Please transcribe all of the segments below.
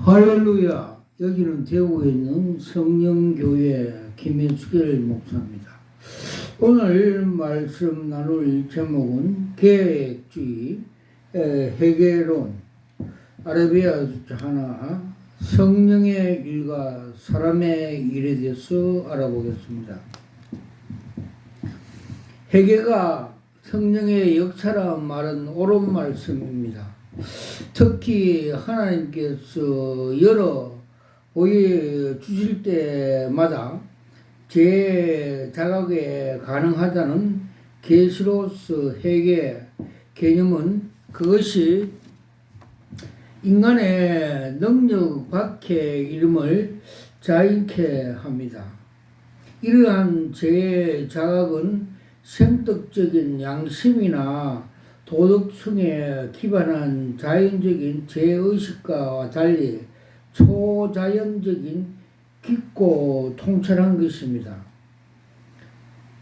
할렐루야. 여기는 대구에 있는 성령교회 김현숙일 목사입니다. 오늘 말씀 나눌 제목은 계획주의, 회계론, 아라비아 숫자 하나, 성령의 일과 사람의 일에 대해서 알아보겠습니다. 회계가 성령의 역사라는 말은 옳은 말씀입니다. 특히 하나님께서 여러 보여주실 때마다 제 자각에 가능하다는 계시로서 회계 개념은 그것이 인간의 능력 밖의 이름을 자인케 합니다. 이러한 제 자각은 생떡적인 양심이나 도덕성에 기반한 자연적인 제의식과 달리 초자연적인 깊고 통찰한 것입니다.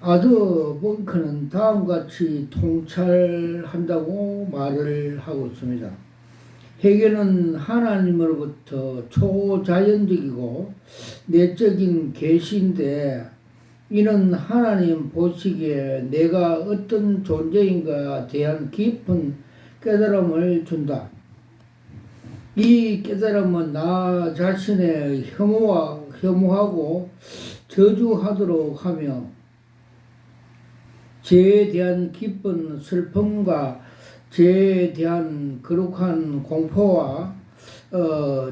아더 벙커는 다음과 같이 통찰한다고 말을 하고 있습니다. 회계는 하나님으로부터 초자연적이고 내적인 계시인데 이는 하나님 보시기에 내가 어떤 존재인가에 대한 깊은 깨달음을 준다. 이 깨달음은 나 자신의 혐오하고 저주하도록 하며 죄에 대한 깊은 슬픔과 죄에 대한 거룩한 공포와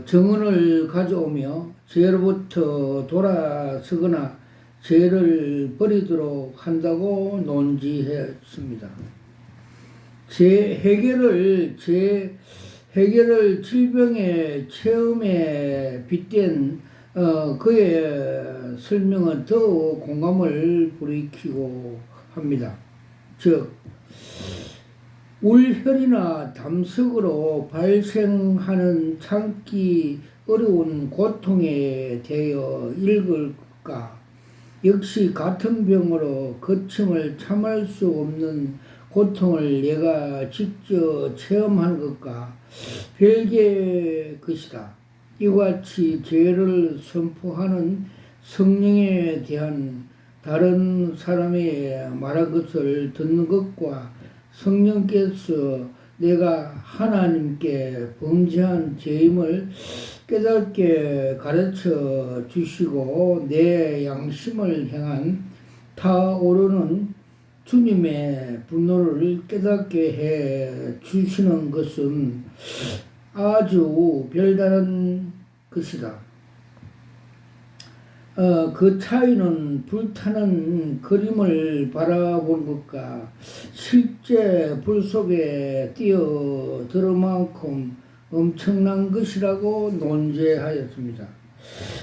정언을 가져오며 죄로부터 돌아서거나 죄를 버리도록 한다고 논지했습니다. 해결을 질병의 체험에 빗댄 그의 설명은 더욱 공감을 불이키고 합니다. 즉 울혈이나 담석으로 발생하는 참기 어려운 고통에 대하여 읽을까 역시 같은 병으로 거침을 참을 수 없는 고통을 내가 직접 체험한 것과 별개의 것이다. 이와 같이 죄를 선포하는 성령에 대한 다른 사람이 말한 것을 듣는 것과 성령께서 내가 하나님께 범죄한 죄임을 깨닫게 가르쳐 주시고 내 양심을 향한 타오르는 주님의 분노를 깨닫게 해 주시는 것은 아주 별다른 것이다. 그 차이는 불타는 그림을 바라본 것과 실제 불 속에 뛰어들 만큼 엄청난 것이라고 논제하였습니다.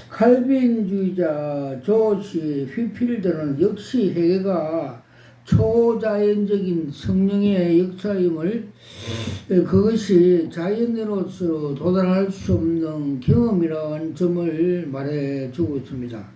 칼빈주의자 조시 휘필드는 역시 회개가 초자연적인 성령의 역사임을 그것이 자연으로서 도달할 수 없는 경험이라는 점을 말해주고 있습니다.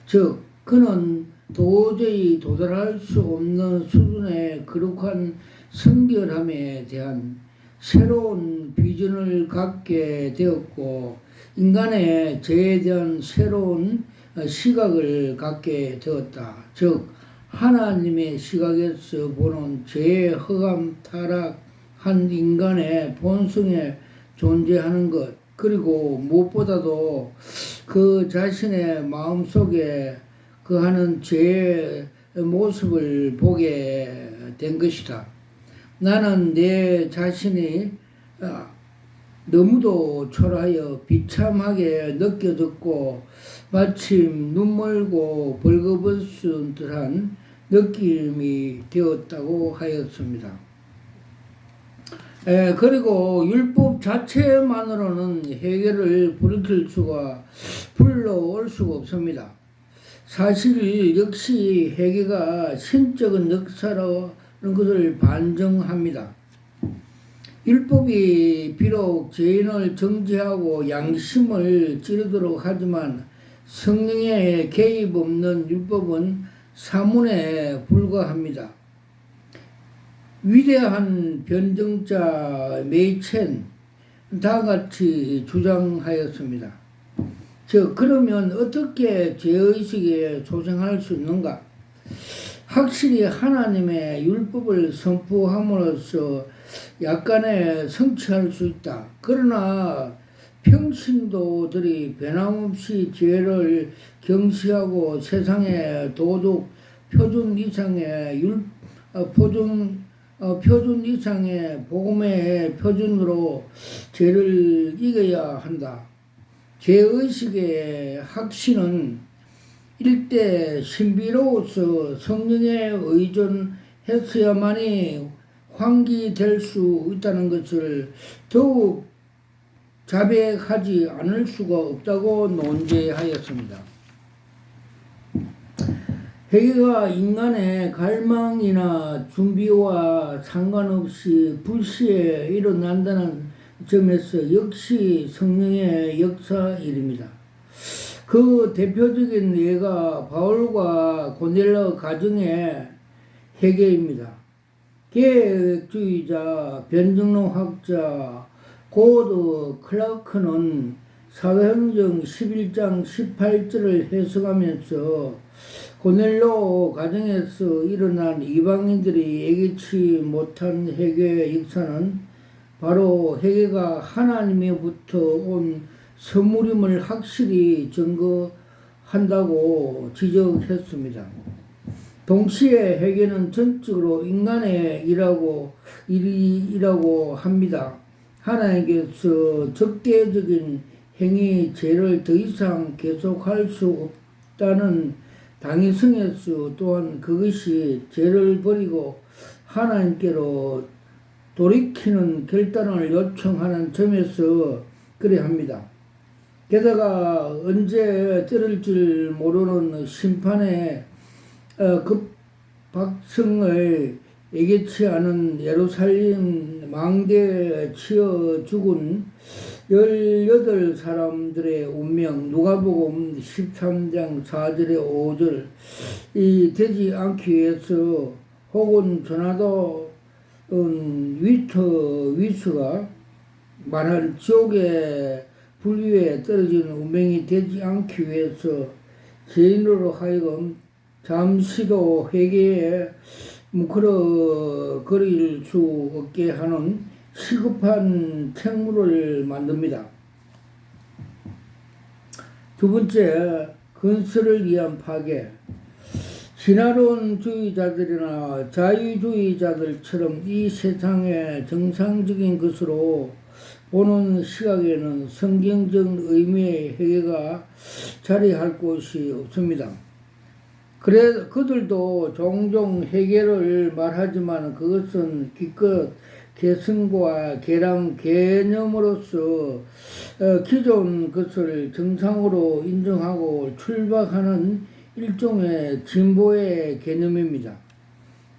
즉 그는 도저히 도달할 수 없는 수준의 거룩한 성결함에 대한 새로운 비전을 갖게 되었고 인간의 죄에 대한 새로운 시각을 갖게 되었다. 즉 하나님의 시각에서 보는 죄의 허감 타락한 인간의 본성에 존재하는 것 그리고 무엇보다도 그 자신의 마음속에 그하는 죄의 모습을 보게 된 것이다. 나는 내 자신이 너무도 초라하여 비참하게 느껴졌고 마침 눈멀고 벌거벗은 듯한 느낌이 되었다고 하였습니다. 그리고 율법 자체만으로는 해결을 불러올 수가 없습니다. 사실 역시 회개가 신적인 역사라는 것을 반증합니다. 율법이 비록 죄인을 정죄하고 양심을 찌르도록 하지만 성령의 개입 없는 율법은 사문에 불과합니다. 위대한 변증자 메이첸 다음과 같이 주장하였습니다. 그러면 어떻게 죄의식에 조생할 수 있는가? 확실히 하나님의 율법을 선포함으로써 약간의 성취할 수 있다. 그러나 평신도들이 변함없이 죄를 경시하고 세상의 도덕 표준 이상의 표준 이상의 복음의 표준으로 죄를 이겨야 한다. 죄의식의 확신은 일대 신비로워서 성령에 의존했어야만이 환기될 수 있다는 것을 더욱 자백하지 않을 수가 없다고 논제하였습니다. 회개가 인간의 갈망이나 준비와 상관없이 불시에 일어난다는 점에서 역시 성령의 역사일입니다. 그 대표적인 예가 바울과 고넬료 가정의 회개입니다. 계획주의자 변증론학자 고드 클라크는 사도행전 11장 18절을 해석하면서 고넬료 가정에서 일어난 이방인들이 예기치 못한 회개의 역사는 바로 회개가 하나님으로부터 온 선물임을 확실히 증거한다고 지적했습니다. 동시에 회개는 전적으로 인간의 일이라고 합니다. 하나님께서 적대적인 행위, 죄를 더 이상 계속할 수 없다는 당위성에서 또한 그것이 죄를 버리고 하나님께로 돌이키는 결단을 요청하는 점에서 그래합니다. 게다가 언제 떨어질 모르는 심판의 급박성을 예기치 않은 예루살렘 망대에 치여 죽은 18사람들의 운명, 누가복음 13장 4절에 5절 되지 않기 위해서 혹은 조나단 위스가 말한 지옥의 불 위에 떨어지는 운명이 되지 않기 위해서 죄인으로 하여금 잠시도 회개에 뭉클거릴 수 없게 하는 시급한 책무를 만듭니다. 두 번째, 건설을 위한 파괴. 진화론주의자들이나 자유주의자들처럼 이 세상의 정상적인 것으로 보는 시각에는 성경적 의미의 회개가 자리할 곳이 없습니다. 그들도 종종 회개를 말하지만 그것은 기껏 개성과 개념으로서 기존 것을 정상으로 인정하고 출발하는 일종의 진보의 개념입니다.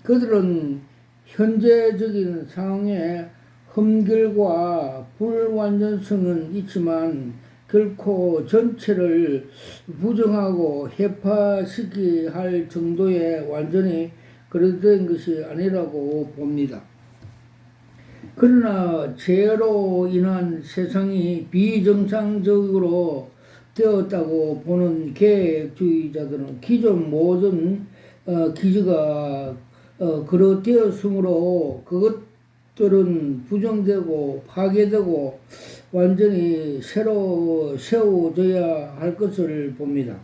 그들은 현재적인 상황의 흠결과 불완전성은 있지만 결코 전체를 부정하고 해파시키게 할 정도의 완전히 그릇된 것이 아니라고 봅니다. 그러나 죄로 인한 세상이 비정상적으로 되었다고 보는 계획주의자들은 기존 모든 기지가 그렇되었으므로 그것들은 부정되고 파괴되고 완전히 새로 세워져야 할 것을 봅니다.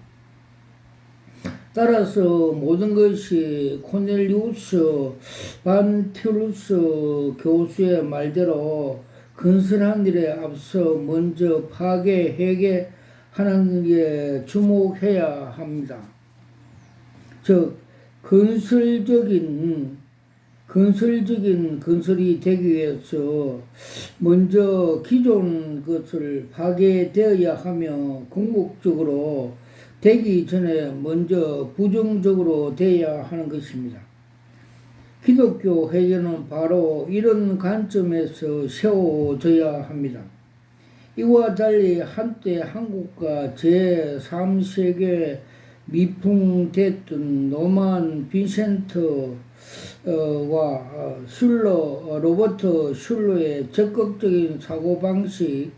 따라서 모든 것이 코넬리우스 반티루스 교수의 말대로 건설한 일에 앞서 먼저 파괴, 회개하는 게 주목해야 합니다. 즉 건설적인 건설이 되기 위해서 먼저 기존 것을 파괴되어야 하며 궁극적으로 되기 전에 먼저 부정적으로 돼야 하는 것입니다. 기독교 회개는 바로 이런 관점에서 세워져야 합니다. 이와 달리 한때 한국과 제3세계 미풍됐던 노만 빈센트와 로버트 슐러의 적극적인 사고방식은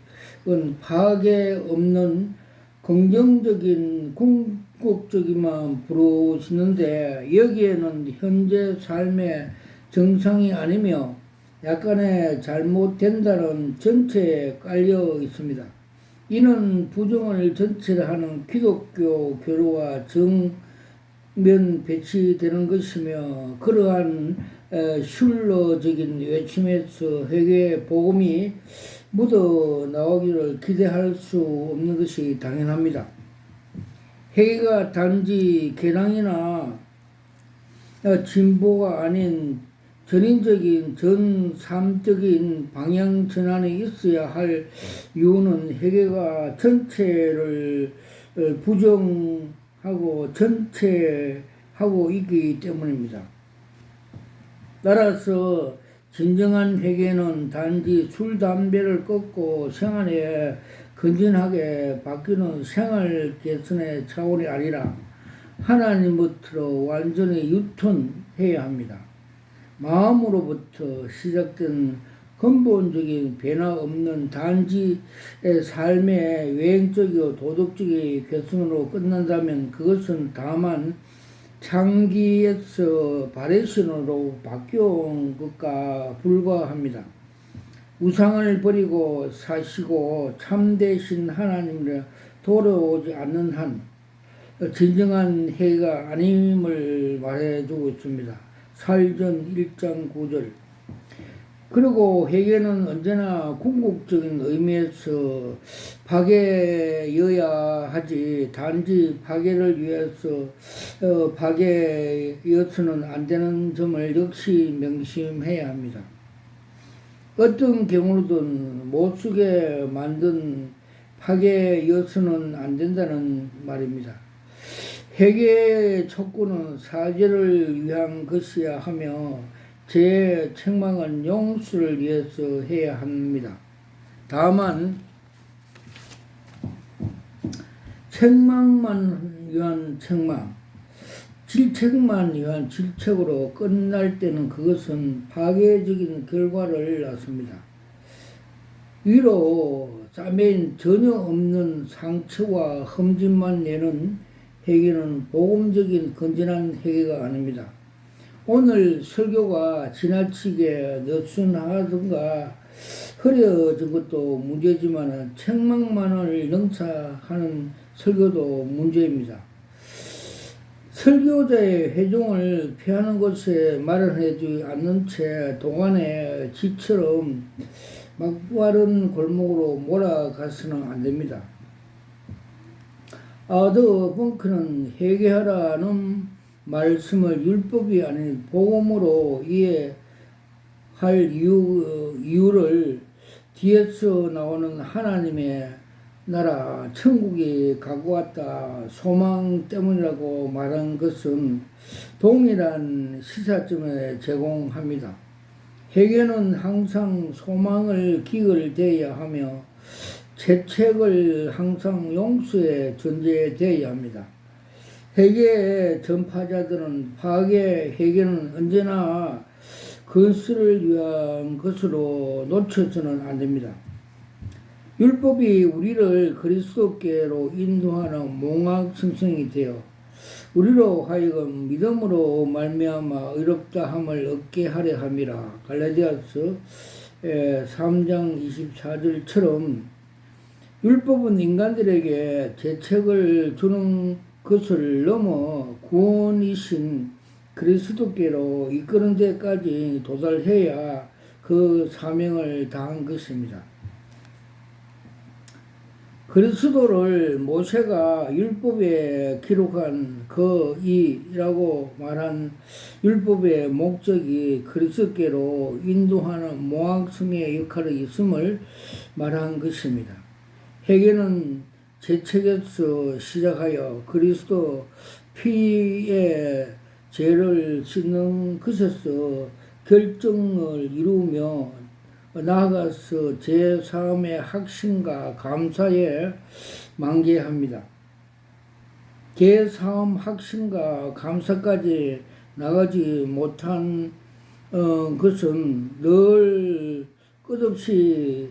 파괴 없는 긍정적인 궁극적이만 부르시는데, 여기에는 현재 삶의 정상이 아니며 약간의 잘못된다는 전체에 깔려 있습니다. 이는 부정을 전체하는 기독교 교류와 정면 배치되는 것이며, 그러한 슐러적인 외침에서 회개의 복음이 묻어 나오기를 기대할 수 없는 것이 당연합니다. 회개가 단지 개량이나 진보가 아닌 전인적인 전삼적인 방향 전환이 있어야 할 이유는 회개가 전체를 부정하고 전체하고 있기 때문입니다. 따라서 진정한 회개는 단지 술, 담배를 끊고 생활에 건전하게 바뀌는 생활 개선의 차원이 아니라 하나님부터 완전히 유턴해야 합니다. 마음으로부터 시작된 근본적인 변화 없는 단지 삶의 외형적이고 도덕적인 개선으로 끝난다면 그것은 다만 창기에서 바레신으로 바뀌어온 것과 불과합니다. 우상을 버리고 사시고 참되신 하나님을 돌아오지 않는 한 진정한 회개가 아님을 말해주고 있습니다. 사일전 1장 9절. 그리고 회개는 언제나 궁극적인 의미에서 파괴여야 하지, 단지 파괴를 위해서 파괴여서는 안 되는 점을 역시 명심해야 합니다. 어떤 경우로든 못쓰게 만든 파괴여서는 안 된다는 말입니다. 회개의 촉구는 사죄를 위한 것이야 하며 제 책망은 용서를 위해서 해야 합니다. 다만 책망만 위한 책망, 질책만 위한 질책으로 끝날 때는 그것은 파괴적인 결과를 낳습니다. 위로 싸매인 전혀 없는 상처와 흠집만 내는 회개는 복음적인 건전한 회개가 아닙니다. 오늘 설교가 지나치게 느슨하든가 흐려진 것도 문제지만 책망만을 능사하는 설교도 문제입니다. 설교자의 회중을 피하는 곳에 마련해주지 않는 채 동안의 쥐처럼 막바른 골목으로 몰아가서는 안 됩니다. 아더 벙크는 회개하라는 말씀을 율법이 아닌 복음으로 이해할 이유를 뒤에서 나오는 하나님의 나라 천국이 가고왔다 소망 때문이라고 말한 것은 동일한 시사점을 제공합니다. 회개는 항상 소망을 기를 대해야 하며 죄책을 항상 용서에 존재되어야 합니다. 회개의 전파자들은 파괴 회개는 언제나 건설을 위한 것으로 놓쳐서는 안 됩니다. 율법이 우리를 그리스도께로 인도하는 몽학성성이 되어 우리로 하여금 믿음으로 말미암아 의롭다함을 얻게 하려 함이라. 갈라디아서 3장 24절처럼 율법은 인간들에게 죄책을 주는 것을 넘어 구원이신 그리스도께로 이끄는 데까지 도달해야 그 사명을 다한 것입니다. 그리스도를 모세가 율법에 기록한 그 이라고 말한 율법의 목적이 그리스도께로 인도하는 모학성의 역할이 있음을 말한 것입니다. 회개는 죄책에서 시작하여 그리스도 피의 죄를 씻는 것에서 결정을 이루며 나아가서 제3의 확신과 감사에 만개합니다. 개사업 학심과 감사까지 나가지 못한 것은 늘 끝없이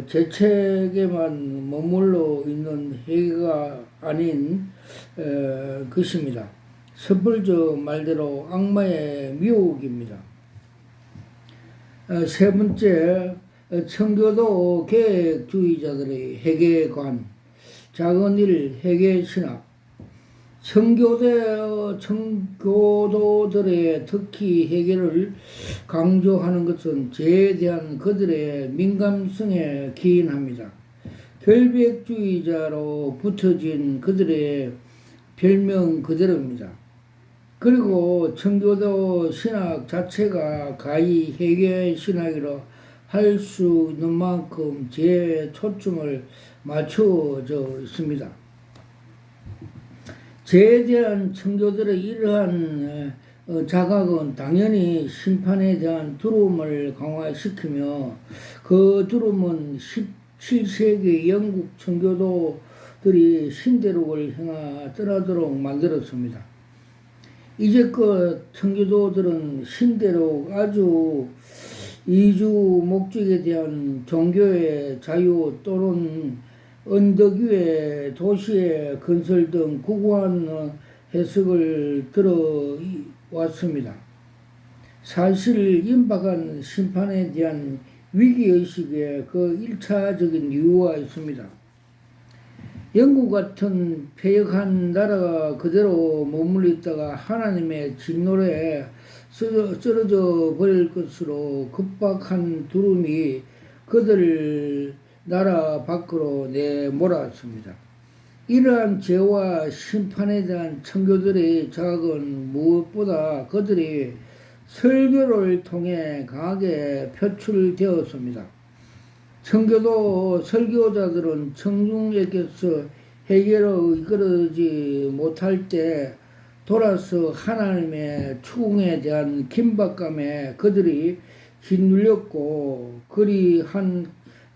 재책에만 머물러 있는 해가 아닌 것입니다. 섣불저 말대로 악마의 미혹입니다. 세 번째, 청교도 계획주의자들의 회계관, 작은 일 회계신학. 청교도들의 특히 회계를 강조하는 것은 죄에 대한 그들의 민감성에 기인합니다. 결백주의자로 붙어진 그들의 별명 그대로입니다. 그리고 청교도 신학 자체가 가히 회계 신학이라 할 수 있는 만큼 죄에 초점을 맞춰져 있습니다. 죄에 대한 청교도들의 이러한 자각은 당연히 심판에 대한 두려움을 강화시키며 그 두려움은 17세기 영국 청교도들이 신대륙을 향하 떠나도록 만들었습니다. 이제껏 청교도들은 신대륙 아주 이주 목적에 대한 종교의 자유 또는 언덕 위에 도시의 건설 등 구구한 해석을 들어왔습니다. 사실 임박한 심판에 대한 위기의식에 그 1차적인 이유가 있습니다. 영국 같은 폐역한 나라가 그대로 머물러 있다가 하나님의 진노에 쓰러져 버릴 것으로 급박한 두려움이 그들을 나라 밖으로 내몰았습니다. 이러한 죄와 심판에 대한 청교도들의 자각은 무엇보다 그들이 설교를 통해 강하게 표출되었습니다. 청교도 설교자들은 청중에게서 해결을 이끌어지 못할 때 돌아서 하나님의 추궁에 대한 긴박감에 그들이 짓눌렸고 그리한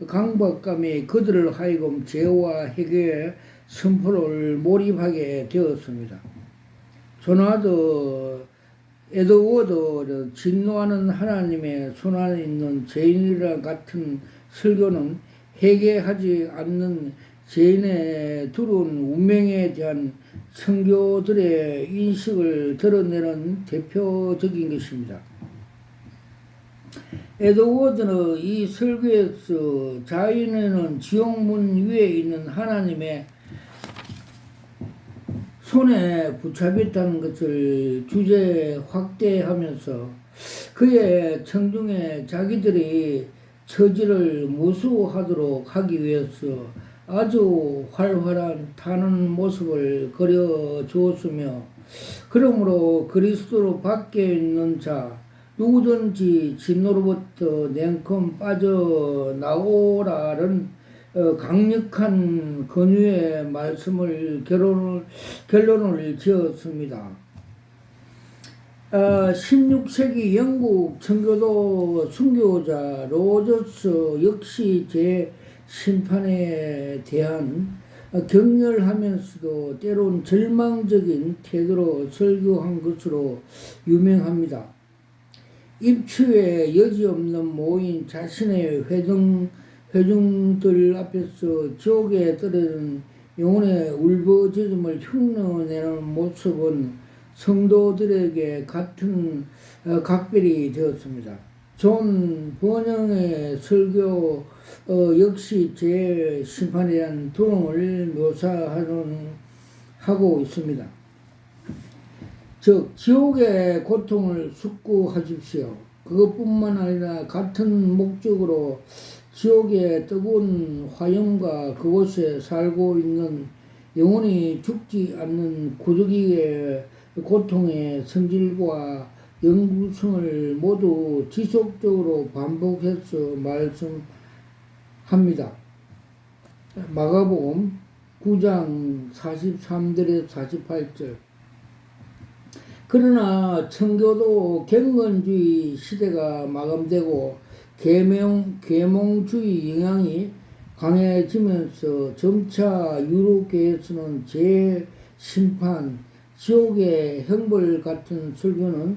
강박감이 그들을 하여금 죄와 회개의 선포를 몰입하게 되었습니다. 조나드 에드워드 진노하는 하나님의 손안에 있는 죄인이라 같은 설교는 회개하지 않는 죄인의 두려운 운명에 대한 청교들의 인식을 드러내는 대표적인 것입니다. 에드워드는 이 설교에서 자인은 지옥문 위에 있는 하나님의 손에 붙잡혔다는 것을 주제 확대하면서 그의 청중에 자기들이 처지를 무수하도록 하기 위해서 아주 활활한 타는 모습을 그려주었으며 그러므로 그리스도로 밖에 있는 자 누구든지 진노로부터 냉큼 빠져나오라는 강력한 권유의 말씀을 결론을 지었습니다. 16세기 영국 청교도 순교자 로저스 역시 제 심판에 대한 격렬하면서도 때론 절망적인 태도로 설교한 것으로 유명합니다. 입추에 여지없는 모인 자신의 회중들 앞에서 지옥에 떨어진 영혼의 울부짖음을 흉내내는 모습은 성도들에게 같은 각별이 되었습니다. 존 번영의 설교 역시 제 심판에 대한 두려움을 묘사하고 있습니다. 즉 지옥의 고통을 숙고하십시오. 그것뿐만 아니라 같은 목적으로 지옥의 뜨거운 화염과 그곳에 살고 있는 영원히 죽지 않는 구더기의 고통의 성질과 영구성을 모두 지속적으로 반복해서 말씀합니다. 마가복음 9장 43절에서 48절. 그러나 청교도 경건주의 시대가 마감되고 계몽주의 영향이 강해지면서 점차 유럽계에서는 심판, 지옥의 형벌 같은 설교는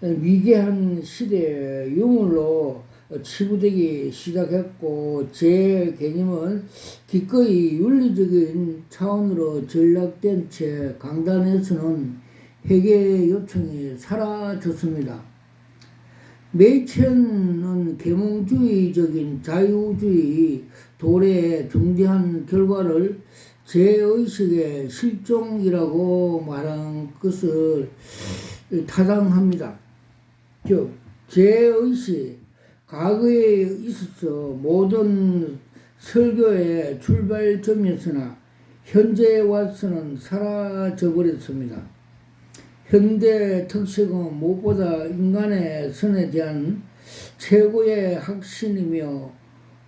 미개한 시대의 유물로 치부되기 시작했고, 제 개념은 기꺼이 윤리적인 차원으로 전락된 채 강단에서는 회개 요청이 사라졌습니다. 메이첸은 계몽주의적인 자유주의 도래의 중대한 결과를 제의식의 실종이라고 말한 것을 타당합니다. 즉, 제의식, 과거에 있어서 모든 설교의 출발점이었으나 현재에 와서는 사라져버렸습니다. 현대 특색은 무엇보다 인간의 선에 대한 최고의 확신이며,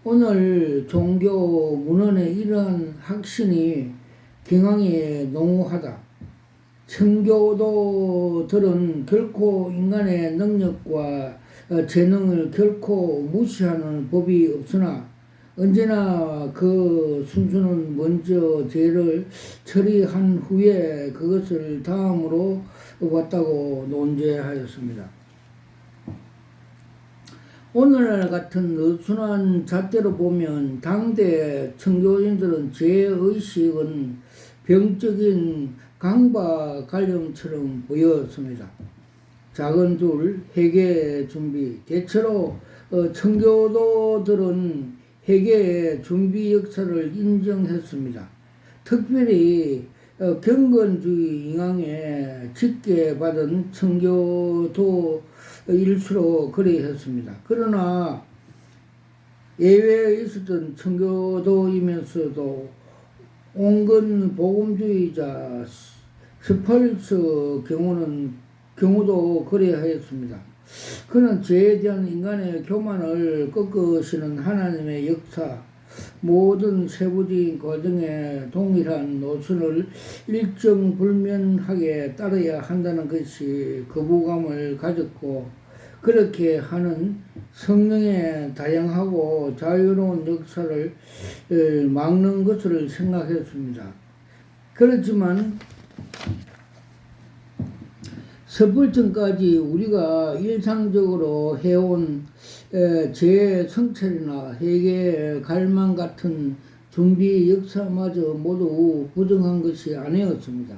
오늘 종교 문헌의 이러한 확신이 경향이 농후하다. 청교도들은 결코 인간의 능력과 재능을 결코 무시하는 법이 없으나, 언제나 그 순수는 먼저 죄를 처리한 후에 그것을 다음으로 왔다고 논제하였습니다. 오늘날 같은 어순한 잣대로 보면 당대 청교인들은 죄의식은 병적인 강박관념처럼 보였습니다. 작은 둘, 회개 준비. 대체로 청교도들은 회개의 준비 역사를 인정했습니다. 특별히 경건주의 영향에 짙게 받은 청교도일수록 그리했습니다. 그러나 예외에 있었던 청교도이면서도 온건 복음주의자 스펄츠 경우도 그리하였습니다. 그는 죄에 대한 인간의 교만을 꺾으시는 하나님의 역사, 모든 세부적인 과정에 동일한 노선을 일정불면하게 따라야 한다는 것이 거부감을 가졌고, 그렇게 하는 성령의 다양하고 자유로운 역사를 막는 것을 생각했습니다. 그렇지만 섭불전까지 우리가 일상적으로 해온 제 성찰이나 회개의 갈망 같은 준비 역사마저 모두 부정한 것이 아니었습니다.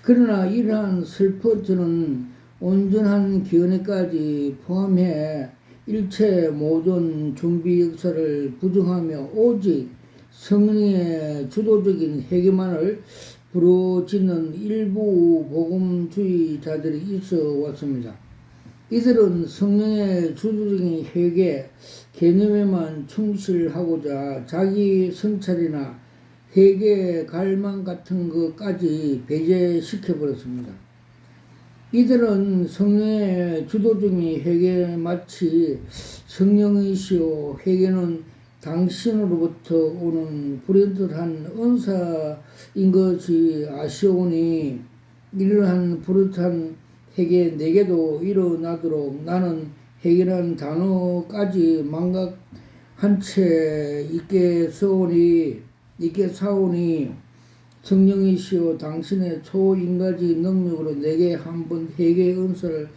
그러나 이러한 슬퍼져는 온전한 견해까지 포함해 일체 모든 준비 역사를 부정하며 오직 성령의 주도적인 회개만을 부르짖는 일부 복음주의자들이 있어 왔습니다. 이들은 성령의 주도적인 회개 개념에만 충실하고자 자기 성찰이나 회개 갈망 같은 것까지 배제시켜버렸습니다. 이들은 성령의 주도적인 회개 마치 성령이시오 회개는 당신으로부터 오는 불현듯한 은사인 것이 아시오니, 이러한 불현듯한 회개 내게도 일어나도록 나는 회개라는 단어까지 망각한 채 있게 사오니 성령이시오 당신의 초인가지 능력으로 내게 한번 회개의 은사를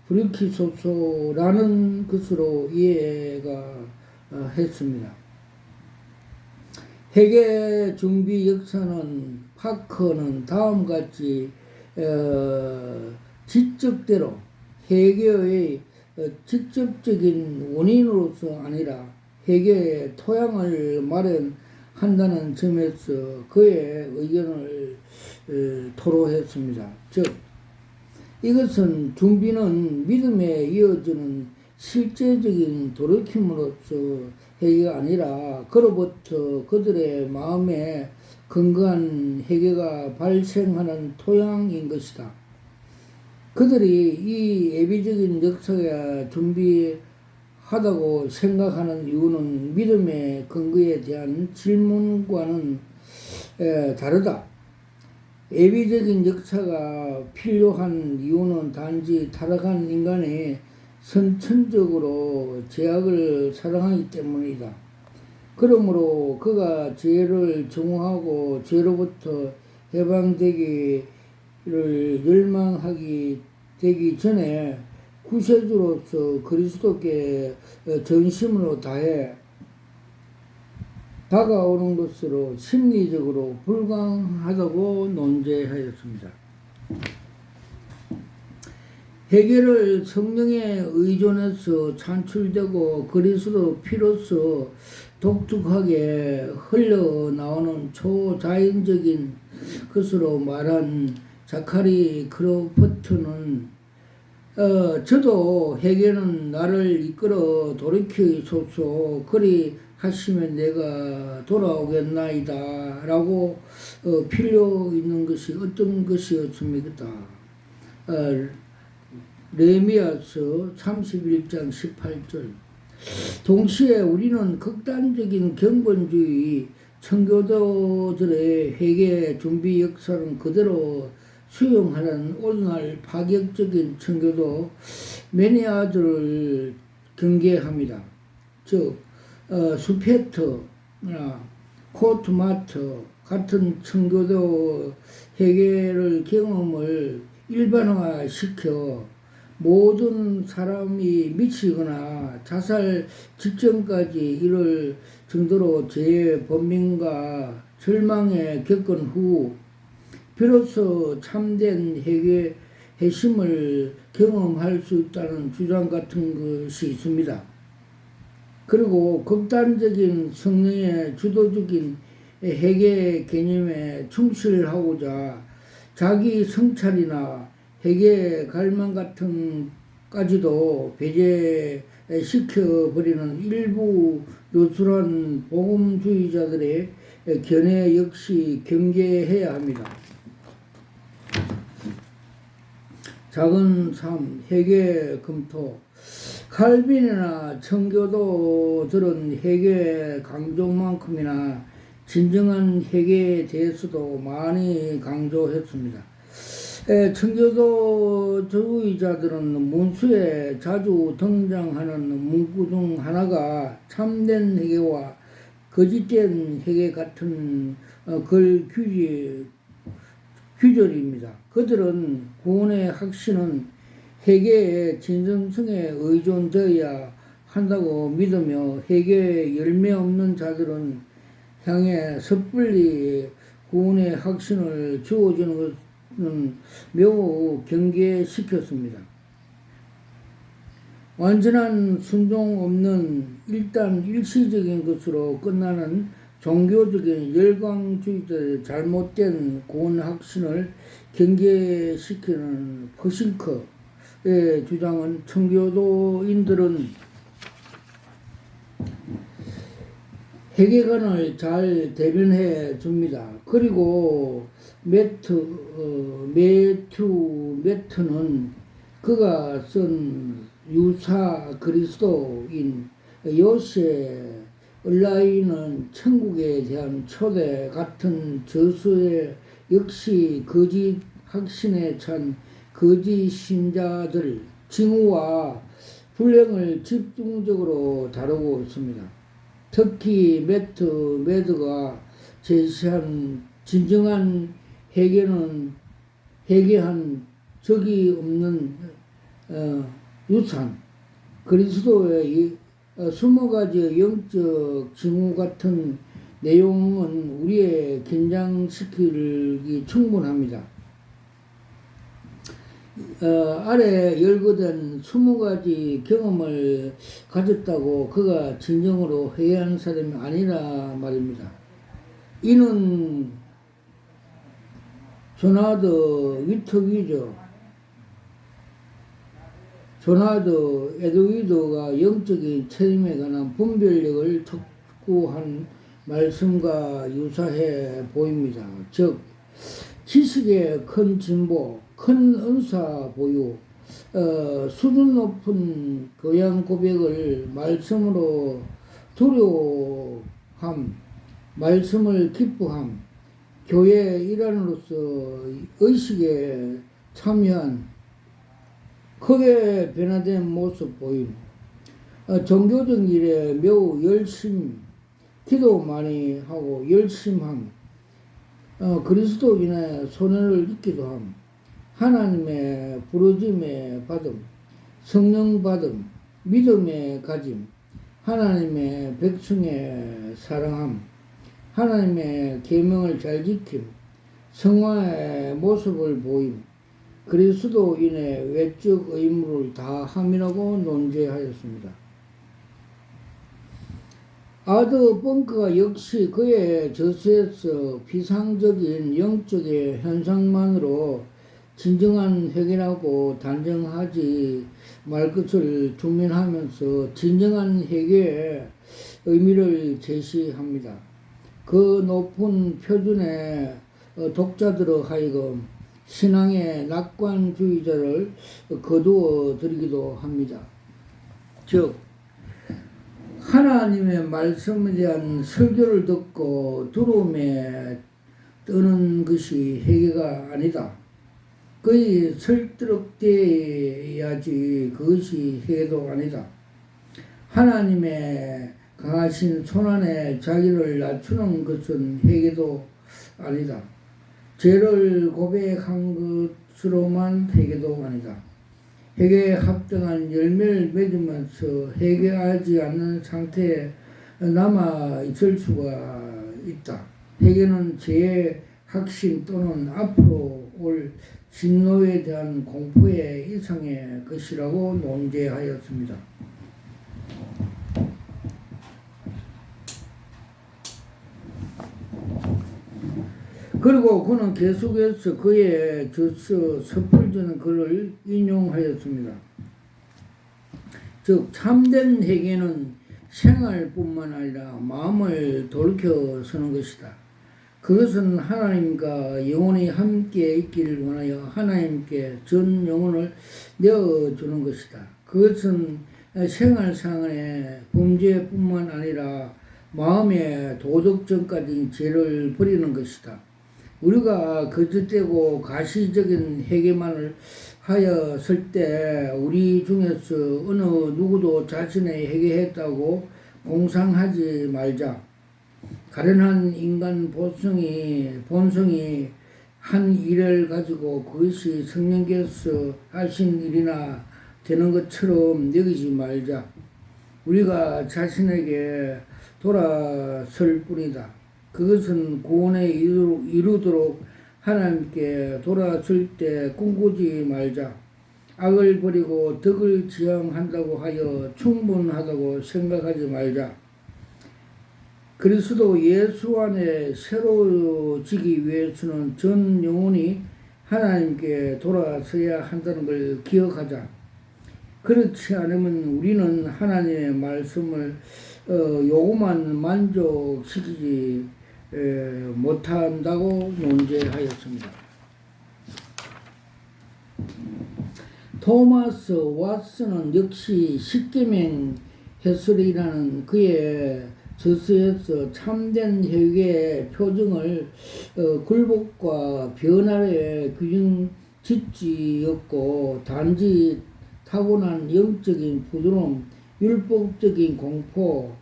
불이키소서라는 것으로 이해가 했습니다. 회개 준비 역사는 파커는 다음같이 지적대로 회개의 직접적인 원인으로서 아니라 회개의 토양을 마련한다는 점에서 그의 의견을 토로했습니다. 즉, 이것은 준비는 믿음에 이어지는 실제적인 돌이킴으로서 회개가 아니라 그로부터 그들의 마음에 건강한 회개가 발생하는 토양인 것이다. 그들이 이 예비적인 역사가 준비하다고 생각하는 이유는 믿음의 근거에 대한 질문과는 다르다. 예비적인 역사가 필요한 이유는 단지 타락한 인간이 선천적으로 죄악을 사랑하기 때문이다. 그러므로 그가 죄를 정오하고 죄로부터 해방되기를 열망하기 되기 전에 구세주로서 그리스도께 전심으로 다해 다가오는 것으로 심리적으로 불가능하다고 논제하였습니다. 회개를 성령에 의존해서 창출되고 그리스도 피로서 독특하게 흘러나오는 초자연적인 것으로 말한 자카리 크로포트는 저도 회개는 나를 이끌어 돌이키소서 그리 하시면 내가 돌아오겠나이다 라고 필요 있는 것이 어떤 것이었습니까? 레미야서 31장 18절. 동시에 우리는 극단적인 경건주의 청교도들의 회개 준비 역사는 그대로 수용하는 오늘날 파격적인 청교도 매니아들을 경계합니다. 즉 수페터나 코트마트 같은 청교도 회개를 경험을 일반화시켜 모든 사람이 미치거나 자살 직전까지 이를 정도로 죄의 범민과 절망에 겪은 후 비로소 참된 회개 회심을 경험할 수 있다는 주장 같은 것이 있습니다. 그리고 극단적인 성령의 주도적인 회개 개념에 충실하고자 자기 성찰이나 회개 갈망 같은 까지도 배제시켜버리는 일부 요술한 복음주의자들의 견해 역시 경계해야 합니다. 작은 삶, 회개 검토. 칼빈이나 청교도들은 회개 강조만큼이나 진정한 회개에 대해서도 많이 강조했습니다. 청교도주의자들은 문수에 자주 등장하는 문구 중 하나가 참된 회개와 거짓된 회개 같은 글 규절입니다. 그들은 구원의 확신은 회개의 진정성에 의존되어야 한다고 믿으며 회개에 열매 없는 자들은 향해 섣불리 구원의 확신을 주어주는 것은 매우 경계시켰습니다. 완전한 순종 없는 일단 일시적인 것으로 끝나는 종교적인 열광주의자의 잘못된 구원 확신을 경계시키는 퍼싱크의 주장은 청교도인들은 회개관을 잘 대변해 줍니다. 그리고 매튜 매트는 그가 쓴 유사 그리스도인 요새 얼라이는 천국에 대한 초대 같은 저서에 역시 거짓 확신에 찬 거짓 신자들 징후와 불행을 집중적으로 다루고 있습니다. 특히 매드가 제시한 진정한 회개한 적이 없는 유산, 그리스도의 20가지의 영적 징후 같은 내용은 우리의 긴장시키기 충분합니다. 아래 열거된 20가지 경험을 가졌다고 그가 진정으로 회개한 사람이 아니라 말입니다. 이는 조나드 위트위저, 조나드 에드위드가 영적인 체험에 관한 분별력을 촉구한 말씀과 유사해 보입니다. 즉, 지식의 큰 진보, 큰 은사 보유, 수준 높은 교양 고백을 말씀으로 두려워함, 말씀을 기뻐함, 교회 일환으로서 의식에 참여한 크게 변화된 모습 보임, 종교적 일에 매우 열심, 기도 많이 하고 열심함, 그리스도인의 손해를 입기도 함. 하나님의 부르짐에 받음, 성령 받음, 믿음의 가짐, 하나님의 백성의 사랑함, 하나님의 계명을 잘 지킴, 성화의 모습을 보임, 그리스도인의 외적 의무를 다 함이라고 논제하였습니다. 아더 벙커가 역시 그의 저서에서 비상적인 영적의 현상만으로 진정한 회개라고 단정하지 말 것을 중면하면서 진정한 회개의 의미를 제시합니다. 그 높은 표준의 독자들로 하여금 신앙의 낙관주의자를 거두어 들이기도 합니다. 즉 하나님의 말씀에 대한 설교를 듣고 두려움에 떠는 것이 회개가 아니다. 거의 설득되어야지 그것이 회개도 아니다. 하나님의 강하신 손안에 자기를 낮추는 것은 회개도 아니다. 죄를 고백한 것으로만 회개도 아니다. 회개에 합당한 열매를 맺으면서 회개하지 않는 상태에 남아 있을 수가 있다. 회개는 죄의 확신 또는 앞으로 올 진노에 대한 공포의 이상의 것이라고 논제하였습니다. 그리고 그는 계속해서 그의 저서 섣불지는 글을 인용하였습니다. 즉 참된 회개는 생활뿐만 아니라 마음을 돌이켜서는 것이다. 그것은 하나님과 영원히 함께 있기를 원하여 하나님께 전 영혼을 내어주는 것이다. 그것은 생활상의 범죄뿐만 아니라 마음의 도덕전까지 죄를 버리는 것이다. 우리가 거짓되고 가시적인 회개만을 하였을 때 우리 중에서 어느 누구도 자신의 회개했다고 공상하지 말자. 가련한 인간 본성이 한 일을 가지고 그것이 성령께서 하신 일이나 되는 것처럼 여기지 말자. 우리가 자신에게 돌아설 뿐이다. 그것은 구원에 이르도록 하나님께 돌아설 때 꿈꾸지 말자. 악을 버리고 덕을 지향한다고 하여 충분하다고 생각하지 말자. 그리스도 예수 안에 새로워지기 위해서는 전 영혼이 하나님께 돌아서야 한다는 걸 기억하자. 그렇지 않으면 우리는 하나님의 말씀을 요구만 만족시키지 못한다고 논제하였습니다. 토마스 왓슨은 역시 십계명 해설이라는 그의 저서에서 참된 회개의 표정을 굴복과 변화의 규정 짓지였고 단지 타고난 영적인 부드러움, 율법적인 공포,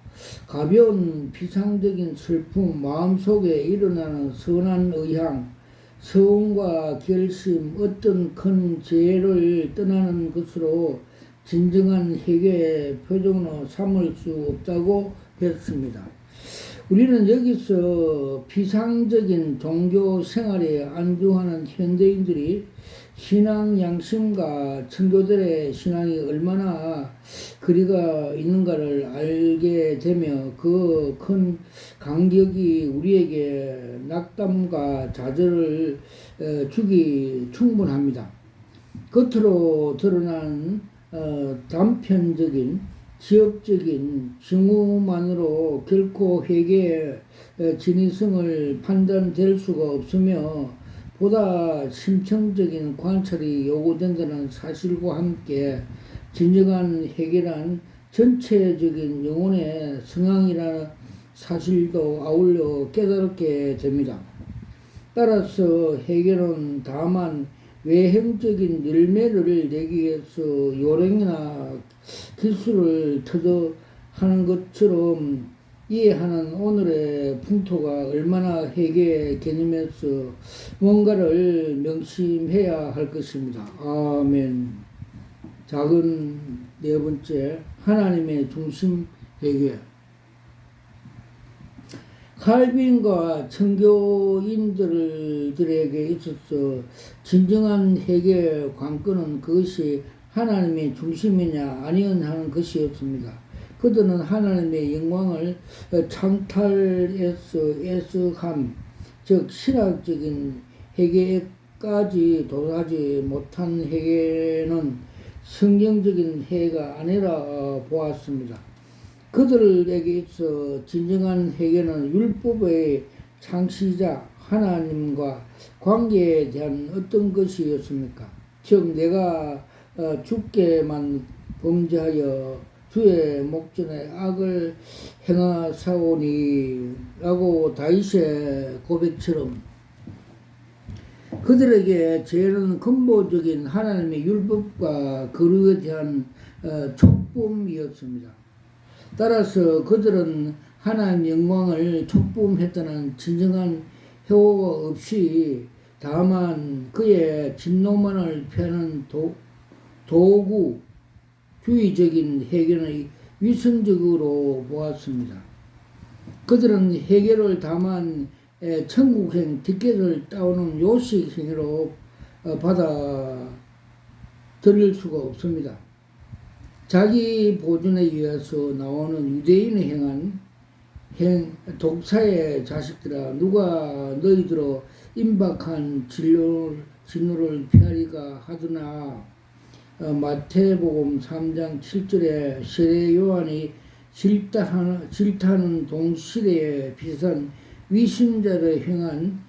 가벼운 비상적인 슬픔, 마음속에 일어나는 선한 의향, 서원과 결심, 어떤 큰 죄를 떠나는 것으로 진정한 회개의 표정으로 삼을 수 없다고 했습니다. 우리는 여기서 비상적인 종교 생활에 안주하는 현대인들이 신앙 양심과 청교들의 신앙이 얼마나 거리가 있는가를 알게 되며 그 큰 간격이 우리에게 낙담과 좌절을 주기 충분합니다. 겉으로 드러난 단편적인 지엽적인 징후만으로 결코 회개의 진위성을 판단될 수가 없으며 보다 심층적인 관찰이 요구된다는 사실과 함께 진정한 회개란 전체적인 영혼의 성향이라는 사실도 아울러 깨닫게 됩니다. 따라서 회개는 다만 외형적인 열매를 내기 위해서 요령이나 기술을 터득하는 것처럼 이해하는 오늘의 풍토가 얼마나 회개의 개념에서 뭔가를 명심해야 할 것입니다. 아멘. 작은 네 번째, 하나님의 중심 회개. 칼빈과 청교인들에게 있어서 진정한 회개의 관건은 그것이 하나님의 중심이냐 아니냐는 것이었습니다. 그들은 하나님의 영광을 창탈에서 애석함, 즉 신학적인 회개까지 도달하지 못한 회개는 성경적인 회개가 아니라 보았습니다. 그들에게 있어 진정한 회개는 율법의 창시자 하나님과 관계에 대한 어떤 것이었습니까? 즉 내가 주께만 범죄하여 주의 목전에 악을 행하사오니 라고 다윗의 고백처럼 그들에게 죄는 근본적인 하나님의 율법과 거룩에 대한 촉범이었습니다. 따라서 그들은 하나님의 영광을 촉범했다는 진정한 회오가 없이 다만 그의 진노만을 피하는 도구주의적인 회개는 위선적으로 보았습니다. 그들은 회개를 다만 천국행 티켓을 따오는 요식행위로 받아들일 수가 없습니다. 자기 보존에 의해서 나오는 유대인이 행한 독사의 자식들아, 누가 너희들로 임박한 진노를 피하리가 하더나. 마태복음 3장 7절에 세례 요한이 질타하는 동시대에 비슷한 위신자를 행한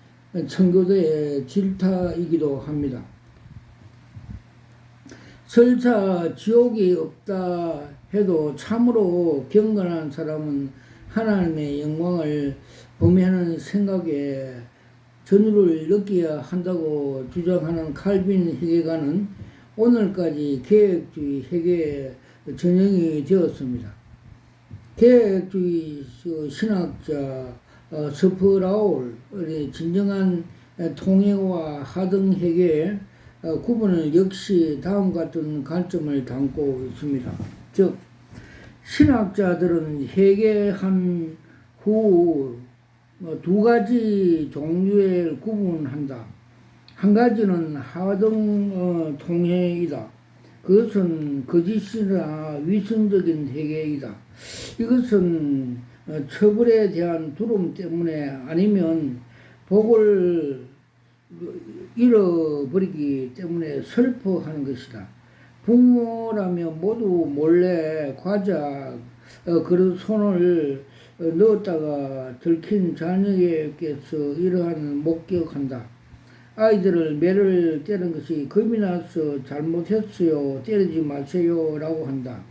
청교도의 질타이기도 합니다. 설사 지옥이 없다 해도 참으로 경건한 사람은 하나님의 영광을 범하는 생각에 전율을 느껴야 한다고 주장하는 칼빈 회계가는 오늘까지 계획주의 회계의 전형이 되었습니다. 계획주의 신학자 스프라울의 진정한 통행과 하등 회계의 구분을 역시 다음과 같은 관점을 담고 있습니다. 즉 신학자들은 회개한 후 두 가지 종류에 구분한다. 한 가지는 하등 통행이다. 그것은 거짓이나 위선적인 회개이다. 이것은 처벌에 대한 두려움 때문에 아니면 복을 잃어버리기 때문에 슬퍼하는 것이다. 부모라면 모두 몰래 과자 그릇 손을 넣었다가 들킨 자녀에게서 이러한 목격한다. 아이들을 매를 때리는 것이 겁이 나서 잘못했어요. 때리지 마세요. 라고 한다.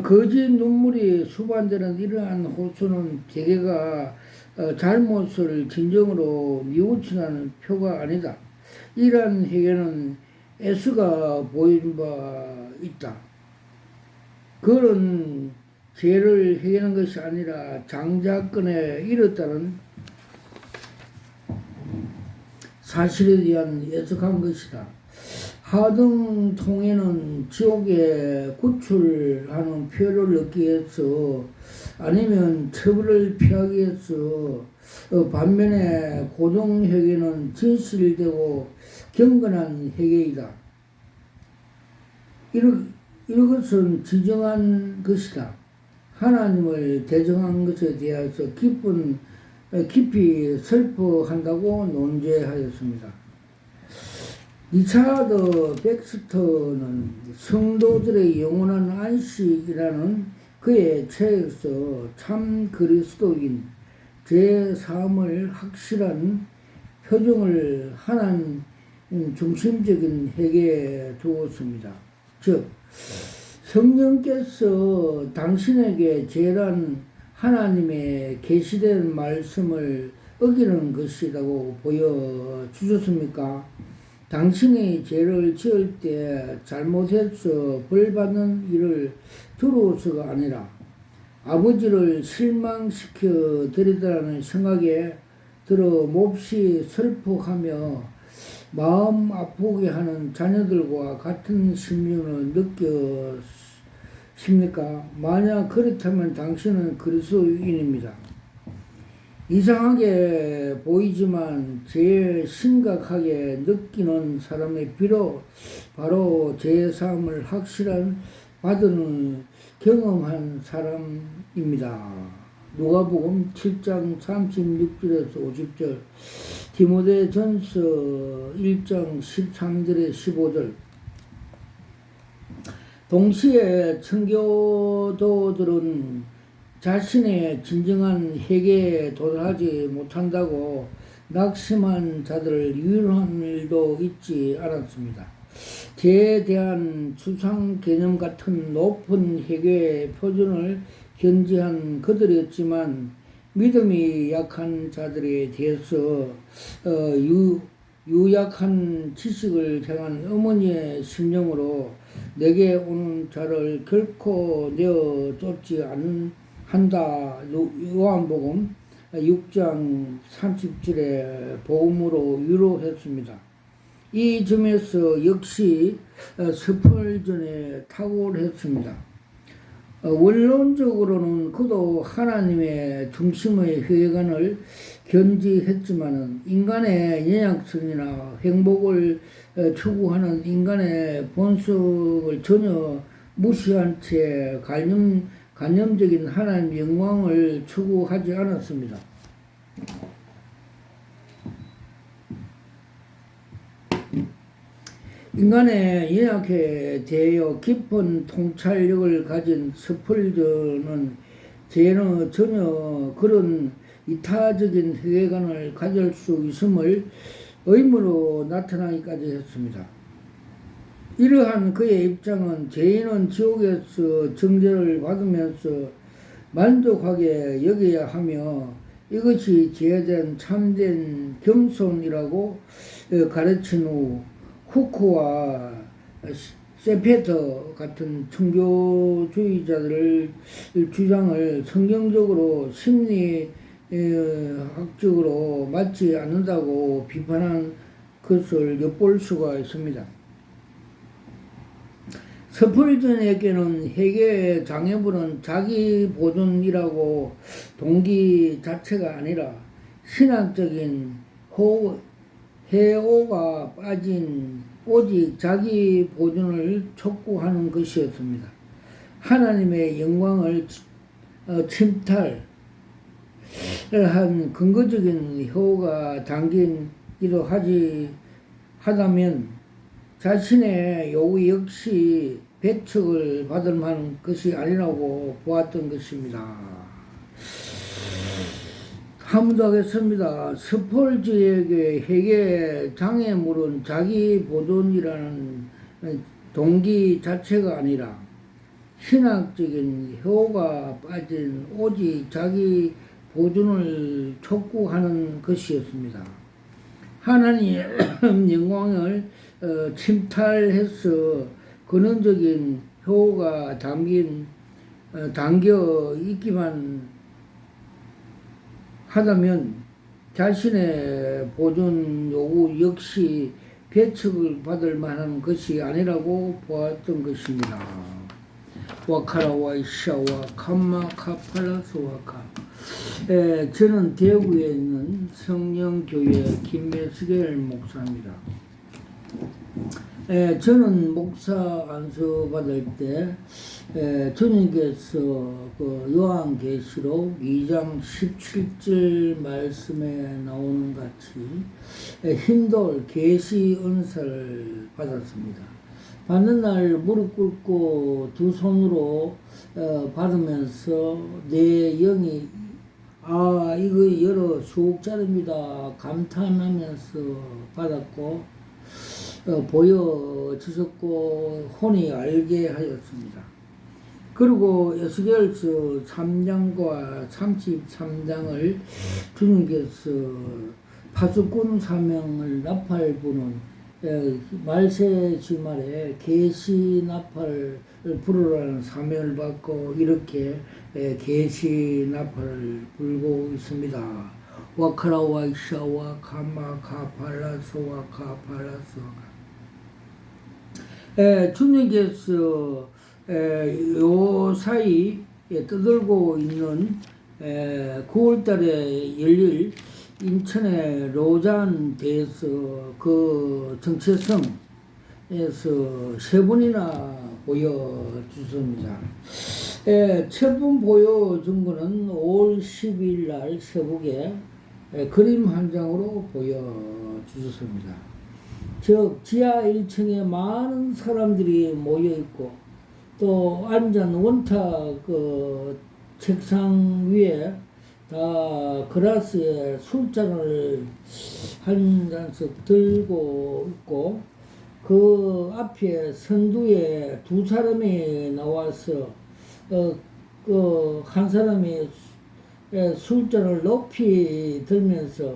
거짓 눈물이 수반되는 이러한 호소는 대개가 잘못을 진정으로 뉘우치는 표가 아니다. 이러한 회개는 에스가 보인 바 있다. 그런 죄를 회개하는 것이 아니라 장자권에 이르렀다는 사실에 대한 예측한 것이다. 하등 통에는 지옥에 구출하는 표를 얻기 위해서 아니면 처벌을 피하기 위해서 반면에 고등회개는 진실되고 경건한 회개이다. 이것은 진정한 것이다. 하나님을 대적한 것에 대해서 깊이 슬퍼한다고 논제하였습니다. 리차드 백스터는 성도들의 영원한 안식이라는 그의 책에서 참 그리스도인 제3을 확실한 표정을 하나님 중심적인 회개에 두었습니다. 즉 성령께서 당신에게 죄란 하나님의 계시된 말씀을 어기는 것이라고 보여주셨습니까? 당신이 죄를 지을 때 잘못해서 벌받는 일을 두려워서가 아니라 아버지를 실망시켜 드리더라는 생각에 들어 몹시 슬퍼하며 마음 아프게 하는 자녀들과 같은 심령을 느꼈습니까? 만약 그렇다면 당신은 그리스도인입니다. 이상하게 보이지만 제일 심각하게 느끼는 사람의 비록 바로 제사함을 확실한 받은 경험한 사람입니다. 누가복음 7장 36절에서 50절, 디모데전서 1장 13절에 15절. 동시에 청교도들은 자신의 진정한 회개에 도달하지 못한다고 낙심한 자들을 위로한 일도 잊지 않았습니다. 죄에 대한 추상 개념 같은 높은 회개의 표준을 견지한 그들이었지만 믿음이 약한 자들에 대해서 유약한 지식을 향한 어머니의 심령으로 내게 오는 자를 결코 내어 쫓지 한다. 요한복음 6장 30절의 복음으로 위로했습니다. 이 점에서 역시 스펄전에 탁월했습니다. 원론적으로는 그도 하나님의 중심의 회관을 견지했지만은 인간의 연약성이나 행복을 추구하는 인간의 본성을 전혀 무시한 채 관념적인 하나님의 영광을 추구하지 않았습니다. 인간의 연약에 대하여 깊은 통찰력을 가진 스펄전은 전혀 그런 이타적인 회관을 가질 수 있음을 의무로 나타나기까지 했습니다. 이러한 그의 입장은 죄인은 지옥에서 정죄를 받으면서 만족하게 여겨야 하며 이것이 죄에 대한 참된 겸손이라고 가르친 후 후크와 세페터 같은 청교주의자들의 주장을 성경적으로 심리학적으로 맞지 않는다고 비판한 것을 엿볼 수가 있습니다. 스펄전에게는 회개의 장애물은 자기 보존이라고 동기 자체가 아니라 신학적인 해오가 빠진 오직 자기 보존을 촉구하는 것이었습니다. 하나님의 영광을 침탈한 근거적인 해오가 담긴기도 하다면 자신의 요구 역시 배척을 받을 만한 것이 아니라고 보았던 것입니다. 함도하겠습니다. 스펄즈에게 회개 장애물은 자기 보존이라는 동기 자체가 아니라 신학적인 효가 빠진 오직 자기 보존을 촉구하는 것이었습니다. 하나님의 영광을 침탈해서 근원적인 효가 담겨 있기만 하다면 자신의 보존 요구 역시 배척을 받을 만한 것이 아니라고 보았던 것입니다. 와카라와 이샤와 캄마 카팔라스와카. 저는 대구에 있는 성령교회 김매스겔 목사입니다. 저는 목사 안수 받을 때 주님께서 그 요한계시록 2장 17절 말씀에 나오는 같이 힘돌 계시 은사를 받았습니다. 받는 날 무릎 꿇고 두 손으로 받으면서 내 영이 이거 여러 수억짜리입니다 감탄하면서 받았고 보여주셨고 혼이 알게 하였습니다. 그리고 에스겔서 3장과 33장을 주님께서 파수꾼 사명을 나팔 부는 말세 주말에 계시 나팔을 부르라는 사명을 받고 이렇게 계시 나팔을 불고 있습니다. 와카라와 이샤와 카마 카팔라소와 카팔라소와 주님께서 요 사이 떠들고 있는 9월달에 열릴 인천의 로잔대에서 그 정체성에서 세 번이나 보여주습니다. 첫 번 보여준 거는 5월 10일 날 새벽에 그림 한 장으로 보여주셨습니다. 즉 지하 1층에 많은 사람들이 모여있고 또 앉은 원탁 그 책상 위에 다 그라스에 술잔을 한 잔씩 들고 있고 그 앞에 선두에 두 사람이 나와서 그 한 사람이 술잔을 높이 들면서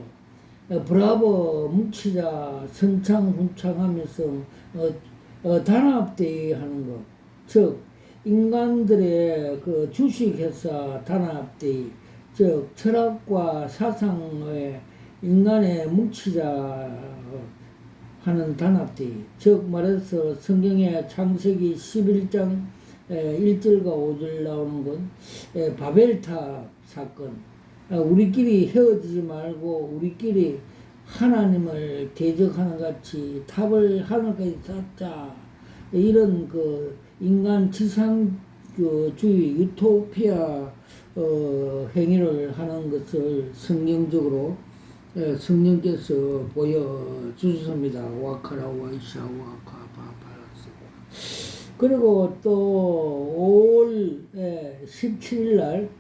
브라보 뭉치자 선창훈창하면서 단합대회 하는 것, 즉 인간들의 그 주식회사 단합대회, 즉 철학과 사상의 인간의 뭉치자 하는 단합대회, 즉 말해서 성경의 창세기 11장 1절과 5절 나오는 건 바벨탑 사건, 우리끼리 헤어지지 말고 우리끼리 하나님을 대적하는 같이 탑을 하늘까지 쌓자, 이런 그 인간 지상주의 유토피아 행위를 하는 것을 성경적으로 성령께서 보여주셨습니다. 와카라와 이샤와 카바바라스. 그리고 또 5월 17일 날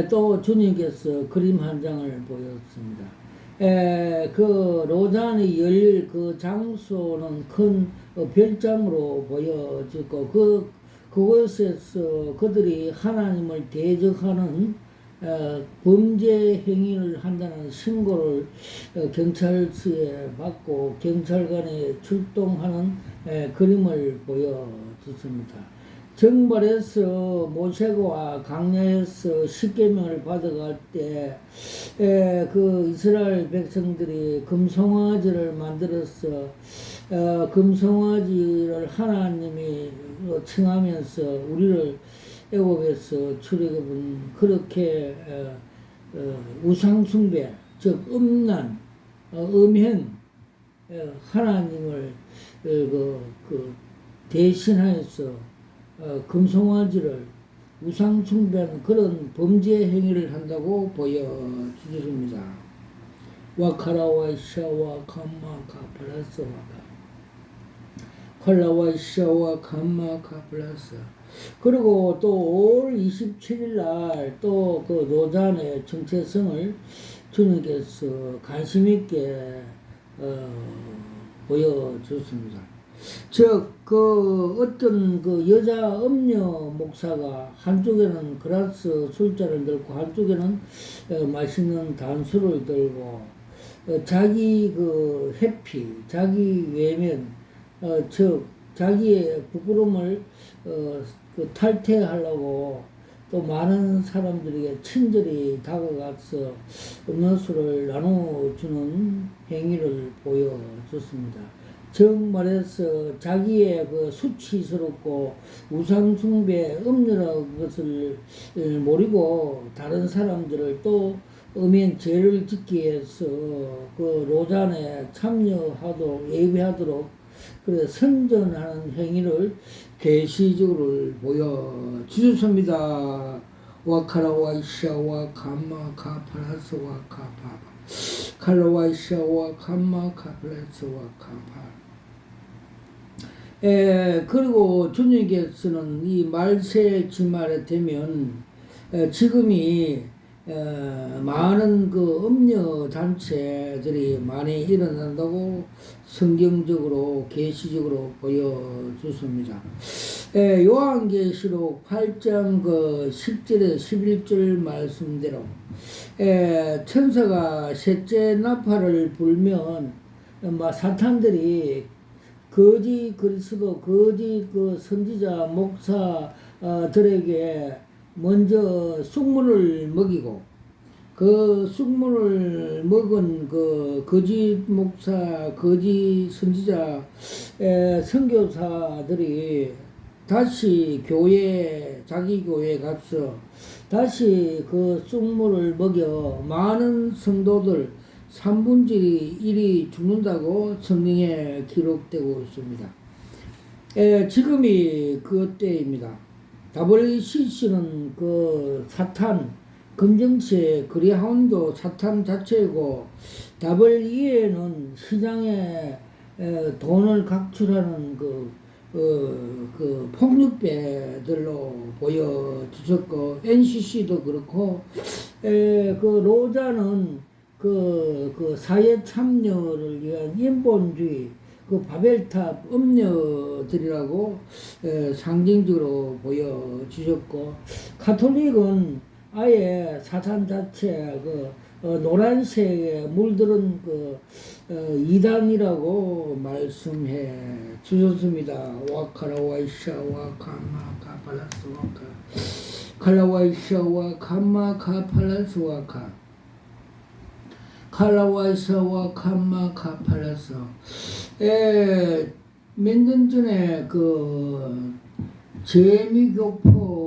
또 주님께서 그림 한 장을 보였습니다. 그 로잔이 열릴 그 장소는 큰 별장으로 보여지고 그곳에서 그들이 하나님을 대적하는 범죄 행위를 한다는 신고를 경찰서에 받고 경찰관이 출동하는 그림을 보여줬습니다. 정발에서 모세가 광야에서 십계명을 받아갈 때 그 이스라엘 백성들이 금송아지를 만들어서 금송아지를 하나님이 칭하면서 우리를 애굽에서 출애굽은 그렇게 우상숭배, 즉 음란, 음행, 하나님을 대신하여서 금송아지를 우상숭배하는 그런 범죄 행위를 한다고 보여주십니다. 와카라와 샤와 감마 카플라스와 콜라와 샤와 감마 카플라스. 그리고 또 5월 27일 날 또 그 로잔의 정체성을 주님께서 관심 있게 보여줬습니다. 즉, 어떤 여자 음녀 목사가 한쪽에는 그라스 술잔을 들고 한쪽에는 맛있는 단술을 들고 자기 회피, 자기 외면, 즉, 자기의 부끄러움을 탈퇴하려고 또 많은 사람들에게 친절히 다가가서 음료수를 나눠주는 행위를 보여줬습니다. 즉 말해서 자기의 수치스럽고 우상숭배 음녀라는 것을 모르고 다른 사람들을 또 음행 죄를 짓기 위해서 로잔에 참여하도록 예비하도록 그래 선전하는 행위를 계시적으로 보여주셨습니다. 와카라와 이샤와 감마 카팔라스와 카파바 칼라와 이샤와 감마 카팔라스와 카파. 그리고 주님께서는 이 말세 주말에 되면 지금이 많은 음녀 단체들이 많이 일어난다고 성경적으로 계시적으로 보여주십니다. 요한계시록 8장 10절에 11절 말씀대로 천사가 셋째 나팔을 불면 사탄들이 거짓 그리스도, 거짓 그 선지자, 목사들에게 먼저 쑥물을 먹이고, 그 쑥물을 먹은 그 거짓 목사, 거짓 선지자, 선교사들이 다시 자기 교회에 가서 다시 그 쑥물을 먹여 많은 성도들 3분의 1이 죽는다고 성경에 기록되고 있습니다. 지금이 그 때입니다. WCC는 그 사탄, 검정치의 그리하운드 사탄 자체이고, WEA는 시장에 돈을 각출하는 그 폭력배들로 보여주셨고, NCC도 그렇고, 그 로자는 그 사회 참여를 위한 인본주의, 그 바벨탑 음녀들이라고 상징적으로 보여주셨고, 가톨릭은 아예 사탄 자체 노란색에 물들은 이단이라고 말씀해 주셨습니다. 와카라와이샤와 카마카 팔라스와카 칼라와이샤와 카마카 팔라스와카 칼라와이샤와 카마카 팔라스. 몇 년 전에 재미교포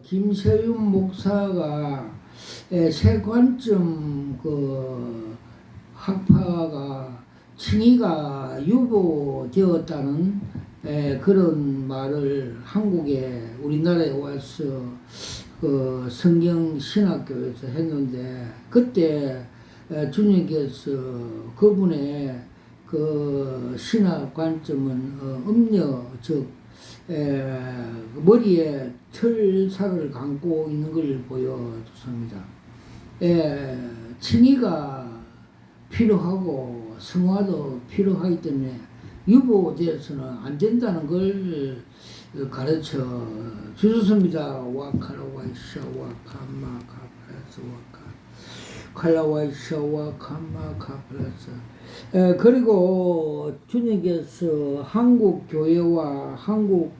김세윤 목사가 세관점 학파가 칭의가 유보되었다는 그런 말을 한국에 우리나라에 와서 성경 신학교에서 했는데, 그때 주님께서 그분의 신학 관점은 음녀, 즉 머리에 철사를 감고 있는 걸 보여줬습니다. 칭의가 필요하고 성화도 필요하기 때문에 유보되어서는 안 된다는 걸 가르쳐 주셨습니다. 와카라와이샤와 카마카플라스와카 칼라와이샤와 카마카플라스. 그리고 주님께서 한국 교회와 한국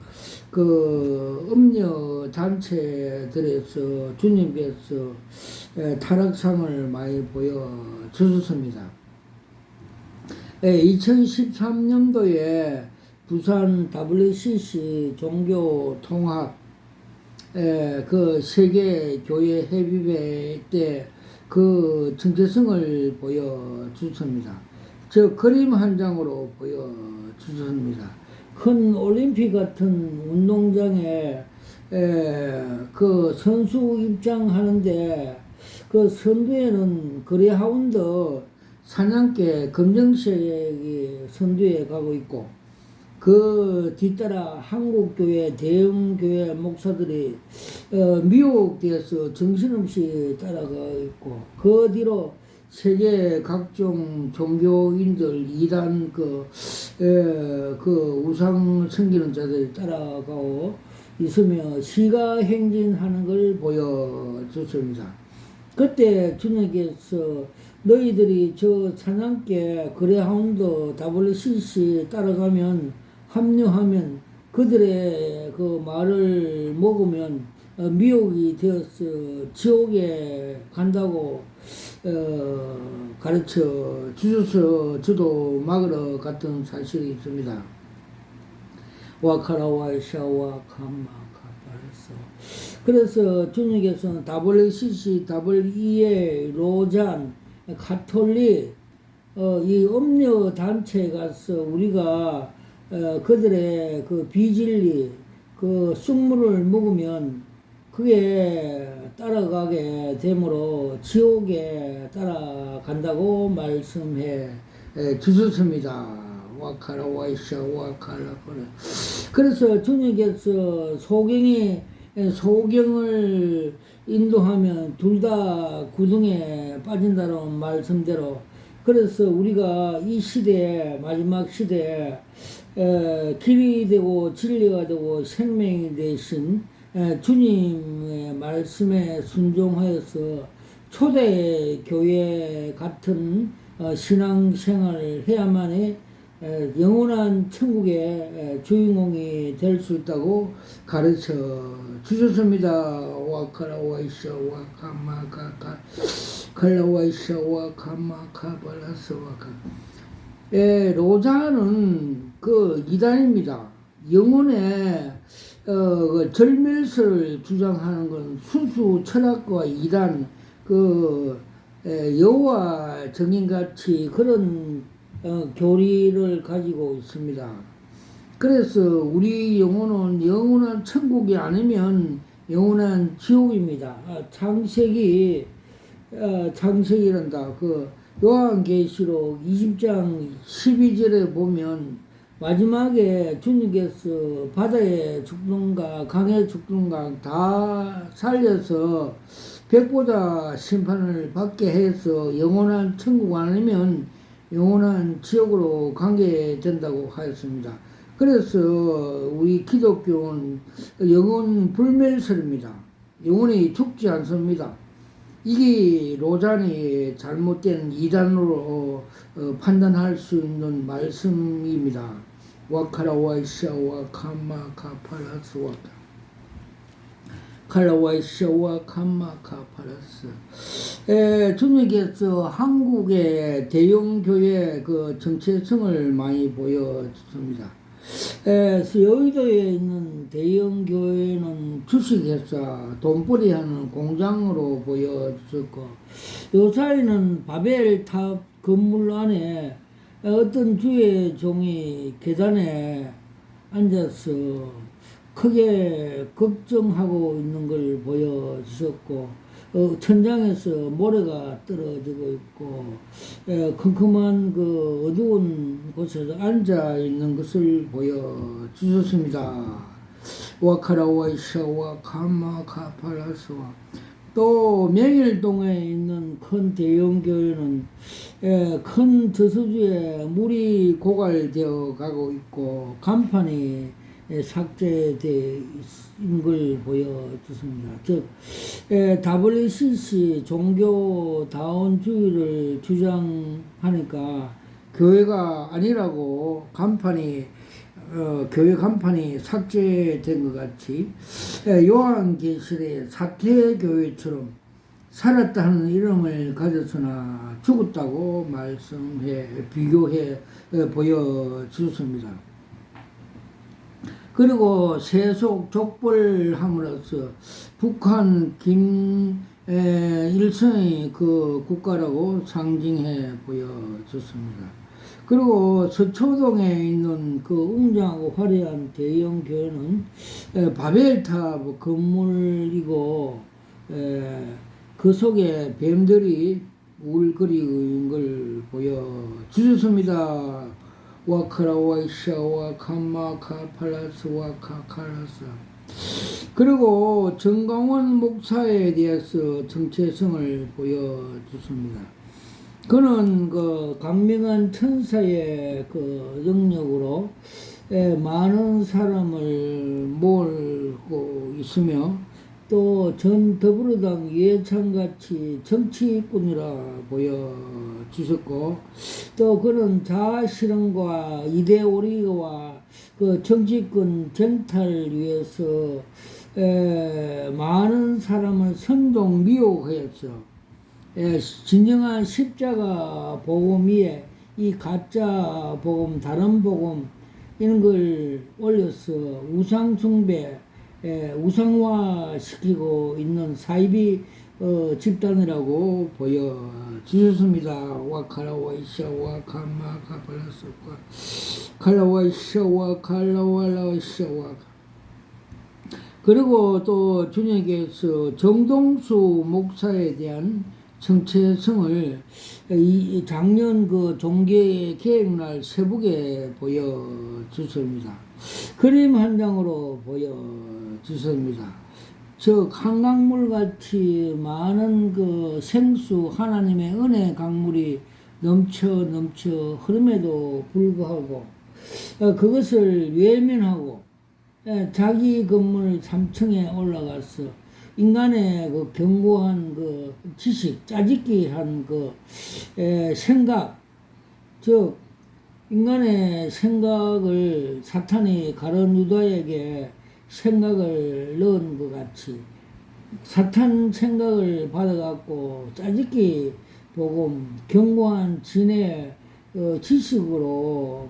음녀 단체들에서 주님께서 타락상을 많이 보여주셨습니다. 2013년도에 부산 WCC 종교통합 세계 교회 회비회 때 정체성을 보여주셨습니다. 저 그림 한 장으로 보여주셨습니다. 큰 올림픽 같은 운동장에 선수 입장하는데 선두에는 그레하운드 사냥개 검정색이 선두에 가고 있고, 뒤따라 한국교회 대형교회 목사들이 미혹되어서 정신없이 따라가고 있고, 뒤로 세계 각종 종교인들 이단 우상 섬기는 자들이 따라가고 있으며 시가 행진하는 걸 보여줬습니다. 그때 주님께서 너희들이 저 사냥개 그레하운드 WCC 따라가면 합류하면 그들의 말을 먹으면 미혹이 되어서 지옥에 간다고 가르쳐 주셔서 저도 막으러 갔던 사실이 있습니다. 와카라와이샤와 카마카파레서. 그래서 주님께서는 WCC, WEA, 로잔, 가톨릭 이 음료 단체에 가서 우리가 그들의 비진리, 쑥물을 먹으면 그게 따라가게 되므로 지옥에 따라간다고 말씀해 주셨습니다. 와카라와이샤 와카라코라. 그래서 주님께서 소경을 인도하면 둘 다 구덩이에 빠진다는 말씀대로, 그래서 우리가 이 시대에, 마지막 시대에 길이 되고 진리가 되고 생명이 되신 주님의 말씀에 순종하여서 초대 교회 같은 신앙생활을 해야만이 영원한 천국의 주인공이 될 수 있다고 가르쳐 주셨습니다. 와카라와이샤 와카마카카 칼라와이샤 와카마카발라스 와카. 로자는 그 이단입니다. 영혼의 그 절멸설을 주장하는 건 순수 철학과 이단, 여호와 증인같이 그런 교리를 가지고 있습니다. 그래서 우리 영혼은 영원한 천국이 아니면 영원한 지옥입니다. 창세기란다. 요한계시록 20장 12절에 보면 마지막에 주님께서 바다의 죽는가 강의 죽는가 다 살려서 백보자 심판을 받게 해서 영원한 천국 아니면 영원한 지옥으로 가게 된다고 하였습니다. 그래서 우리 기독교는 영혼 불멸설입니다. 영혼이 죽지 않습니다. 이게 로잔이 잘못된 이단으로 판단할 수 있는 말씀입니다. 와카라와이샤와 카마카팔라스와 칼라와이샤와 카마카팔라스. 주님께서 한국의 대형교회 그 정체성을 많이 보여줬습니다. 여의도에 있는 대형교회는 주식회사, 돈벌이하는 공장으로 보여줬고, 요사이는 바벨탑 건물 안에 어떤 주의 종이 계단에 앉아서 크게 걱정하고 있는 걸 보여주셨고, 천장에서 모래가 떨어지고 있고, 컴컴한 그 어두운 곳에서 앉아 있는 것을 보여주셨습니다. 와카라와이샤와 카마카팔라스와. 또 명일동에 있는 큰 대형교회는 큰 저수지에 물이 고갈되어 가고 있고 간판이 삭제된 걸 보여주습니다. 즉 WCC 종교다원주의를 주장하니까 교회가 아니라고 교회 간판이 삭제된 것 같이 요한계시록의 사태교회처럼 살았다 하는 이름을 가졌으나 죽었다고 비교해 보여주셨습니다. 그리고 세속 족벌함으로써 북한 김일성의 그 국가라고 상징해 보여줬습니다. 그리고 서초동에 있는 그 웅장하고 화려한 대형 교회는 바벨탑 건물이고 그 속에 뱀들이 울거리는 걸 보여주셨습니다. 와카라와이샤와 카마카팔라스와 카칼라스. 그리고 정광원 목사에 대해서 정체성을 보여줬습니다. 그는 그 강명한 천사의 그 영역으로 많은 사람을 몰고 있으며 또 전 더불어당 이해찬같이 정치꾼이라 보여주셨고 또 그는 자아실현과 이데올로기와 그 정치권 쟁탈을 위해서 많은 사람을 선동 미혹하였죠. 진정한 십자가 복음 위에 이 가짜 복음, 다른 복음 이런 걸 올려서 우상 숭배, 우상화 시키고 있는 사이비 집단이라고 보여주셨습니다. 와카라와이샤와 카마카팔라스와 칼라와이샤와 칼라와라이샤와. 그리고 또 주님께서 정동수 목사에 대한 정체성을 작년 그 종교 계획날 새벽에 보여주셨습니다. 그림 한 장으로 보여주셨습니다. 즉 한강물 같이 많은 그 생수 하나님의 은혜 강물이 넘쳐 흐름에도 불구하고 그것을 외면하고 자기 건물 3층에 올라가서 인간의 그 견고한 그 지식, 짜집기한 그 생각, 즉 인간의 생각을 사탄이 가룟 유다에게 생각을 넣은 것 같이 사탄 생각을 받아갖고 짜집기 복음, 견고한 진의 지식으로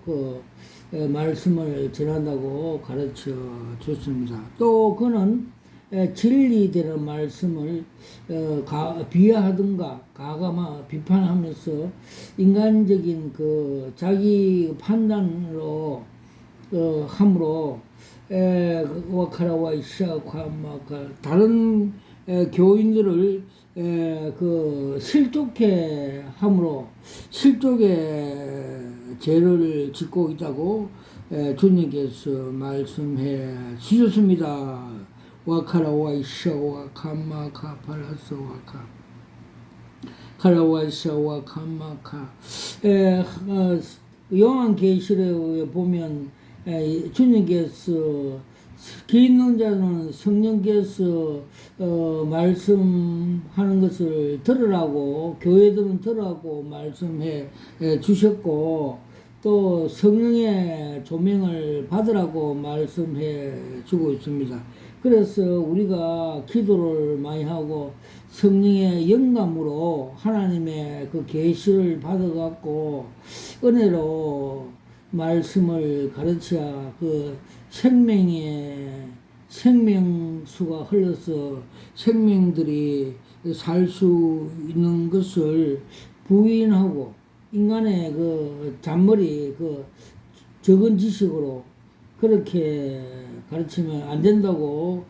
말씀을 전한다고 가르쳐 줬습니다. 또 그는 진리되는 말씀을 비하하든가 가감하 비판하면서 인간적인 그 자기 판단으로 함으로 와카라와 이샤카마카 다른 교인들을 그 실족해 함으로 실족의 죄를 짓고 있다고 주님께서 말씀해 주셨습니다. 와카라와 이샤와 카마카 팔라스와카 카라와이샤와 카마카 요한계시록에 보면 주님께서 기 있는 자는 성령께서 말씀하는 것을 들으라고 교회들은 들으라고 말씀해 주셨고 또 성령의 조명을 받으라고 말씀해 주고 있습니다. 그래서 우리가 기도를 많이 하고 성령의 영감으로 하나님의 그 계시를 받아갖고 은혜로 말씀을 가르쳐야 그 생명의 생명수가 흘러서 생명들이 살 수 있는 것을 부인하고 인간의 그 잔머리 그 적은 지식으로 그렇게 가르치면 안 된다고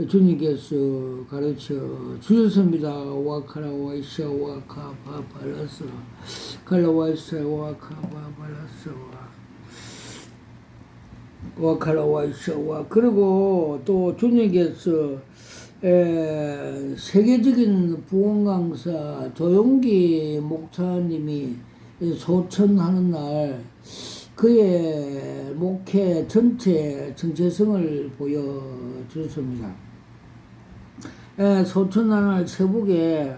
주님께서 가르쳐 주셨습니다. 와카라와이샤 와카바발라스 칼라와이샤 와카바발라스 와카라와이샤와 그리고 또 주님께서 세계적인 부흥 강사 조용기 목사님이 소천하는 날 그의 목회 전체 정체성을 보여주셨습니다. 소천하는 날 새벽에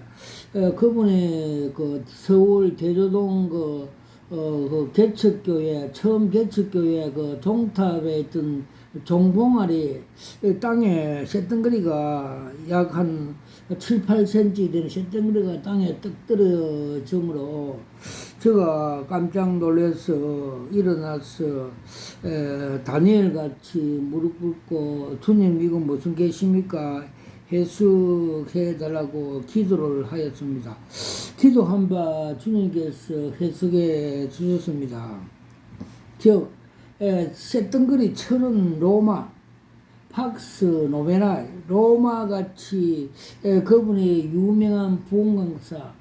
그분이 그 서울 대조동 그 개척교회 처음 개척교회 그 종탑에 있던 종봉알이 땅에 쇳덩어리가 약 한 7, 8cm 되는 쇳덩어리가 땅에 떡 떨어지므로 제가 깜짝 놀라서 일어나서 다니엘 같이 무릎 꿇고 주님 이거 무슨 계십니까? 해석해 달라고 기도를 하였습니다. 기도한 바 주님께서 해석해 주셨습니다. 즉 쇳덩어리 천은 로마 팍스 노베나 로마 같이 그분이 유명한 부흥강사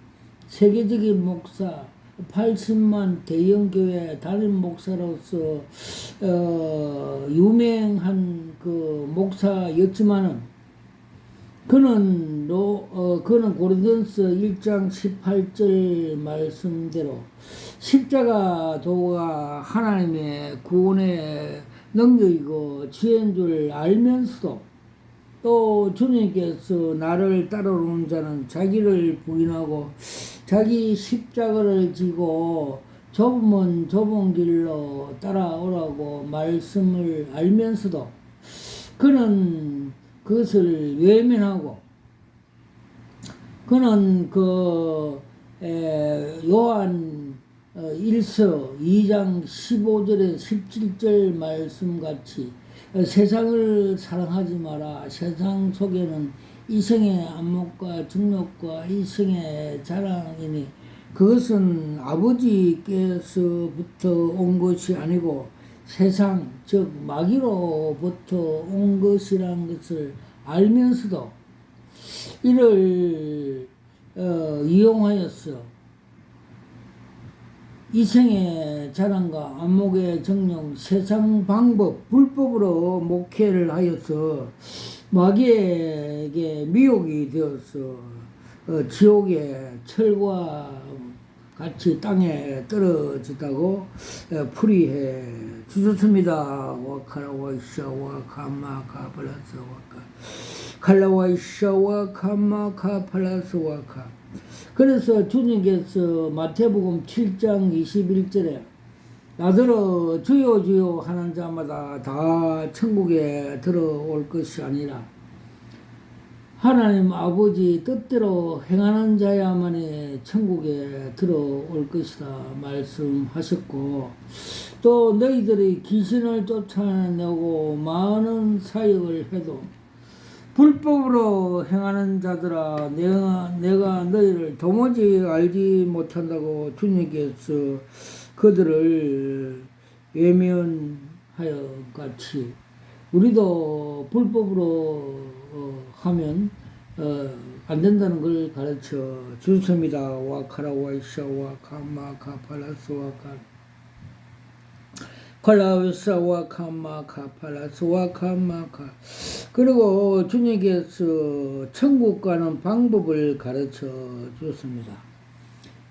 세계적인 목사 80만 대형교회 담임 목사로서 유명한 그 목사였지만은 그는 고린도전서 1장 18절 말씀대로 십자가 도가 하나님의 구원의 능력이고 지혜인 줄 알면서도 또 주님께서 나를 따라오는 자는 자기를 부인하고 자기 십자가를 지고 좁으면 좁은 길로 따라오라고 말씀을 알면서도 그는 그것을 외면하고 그는 요한 1서 2장 15절에 17절 말씀같이 세상을 사랑하지 마라. 세상 속에는 이생의 안목과 정욕과 이생의 자랑이니 그것은 아버지께서부터 온 것이 아니고 세상 즉 마귀로부터 온 것이란 것을 알면서도 이를 이용하였어 이생의 자랑과 안목의 정욕 세상 방법 불법으로 목회를 하여서 마귀에게 미혹이 되어서 지옥의 철과 같이 땅에 떨어졌다고 풀이해 주셨습니다. 와카라와이샤와 카마카 플러스 와카 칼라와이샤와 카마카 플러스 와카. 그래서 주님께서 마태복음 7장 21절에 나더러 주여 주여 하는 자마다 다 천국에 들어올 것이 아니라 하나님 아버지 뜻대로 행하는 자야만이 천국에 들어올 것이다 말씀하셨고, 또 너희들이 귀신을 쫓아내고 많은 사역을 해도 불법으로 행하는 자들아 내가 너희를 도무지 알지 못한다고 주님께서 그들을 외면하여 같이 우리도 불법으로 하면 안 된다는 걸 가르쳐 주십니다. 와카라와이샤와 카마카팔라스와카 칼라위사와 카마카팔라스와 카마카. 그리고 주님께서 천국 가는 방법을 가르쳐 주셨습니다.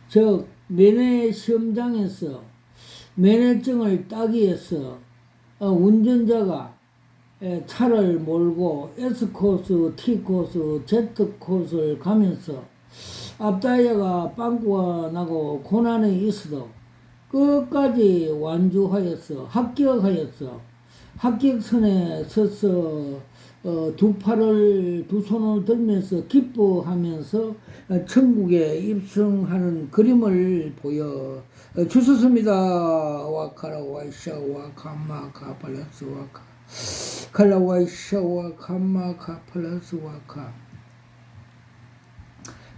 즉 면회 시험장에서 면회증을 따기 위해서 운전자가 차를 몰고 S코스, T코스, Z코스를 가면서 앞타이어가 빵꾸가 나고 고난이 있어도 끝까지 완주하였어 합격하였어 합격선에 서서 두 손을 들면서 기뻐하면서 천국에 입성하는 그림을 보여 주셨습니다. 와카라와이샤와 카마카팔라스와카 칼라와이샤와 카마카팔라스와카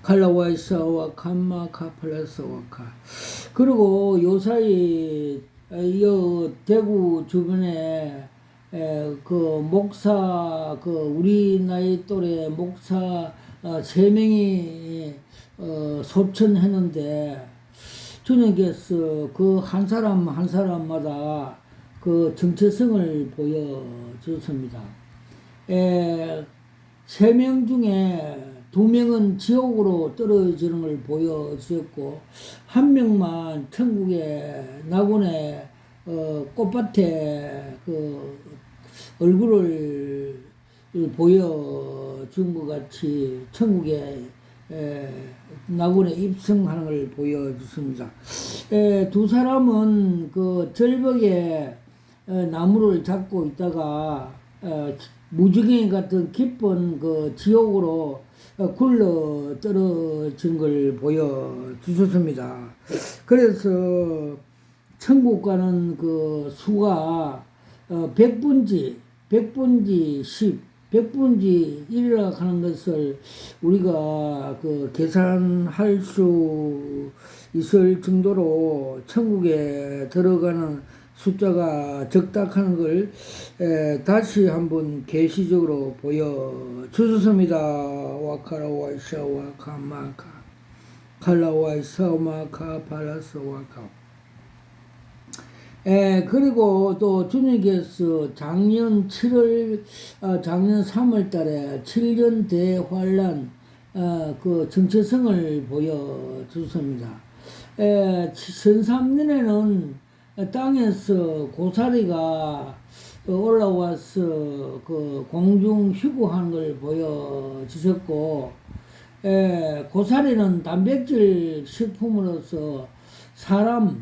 칼라와이샤와 카마카팔라스와카. 그리고 요사이 대구 주변에 그 목사 우리 나이 또래 목사 3명이 소천했는데 주님께서 그 한 사람 한 사람마다 그 정체성을 보여주셨습니다. 3명 중에 2명은 지옥으로 떨어지는 걸 보여주셨고, 1명만 천국의 낙원의 꽃밭에 그 얼굴을 보여준 것 같이 천국의 낙원에 입성하는 걸 보여주십니다. 2사람은 그 절벽에 나무를 잡고 있다가 무지개 같은 깊은 그 지옥으로 굴러 떨어진 걸 보여주셨습니다. 그래서 천국 가는 그 수가 100분지 10, 100분지 1이라 하는 것을 우리가 그 계산할 수 있을 정도로 천국에 들어가는 숫자가 적다하는 걸 다시 한번 계시적으로 보여주셨습니다. 와카라와이샤와 카마카 칼라와이샤마카 팔라스와카. 그리고 또 주님께서 작년 3월 달에 7년 대환란 그 정체성을 보여주셨습니다. 2003년에는 땅에서 고사리가 올라와서 그 공중 휴구하는 걸 보여주셨고, 고사리는 단백질 식품으로서 사람을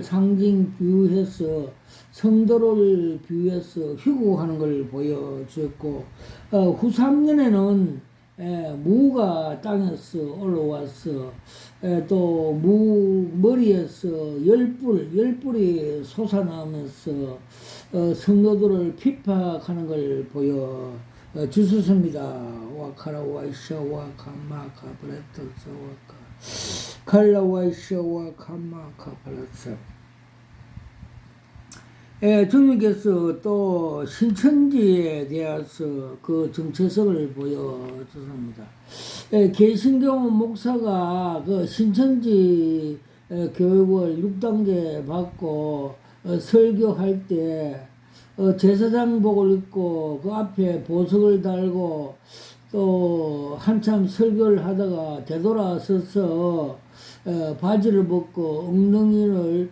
상징 비유해서 성도를 비유해서 휴구하는 걸 보여주었고, 후 3년에는 무가 땅에서 올라와서 또 무 머리에서 열불이 솟아나면서 성도들을 핍박하는 걸 보여주셨습니다. 와카라와이샤와 카마카 브레터스와카 칼라와이샤와 카마카 블라스. 주님께서 또 신천지에 대해서 그 정체성을 보여주십니다. 개신교 목사가 그 신천지 교육을 6단계 받고 설교할 때 제사장복을 입고 그 앞에 보석을 달고 또 한참 설교를 하다가 되돌아서서 바지를 벗고 엉덩이를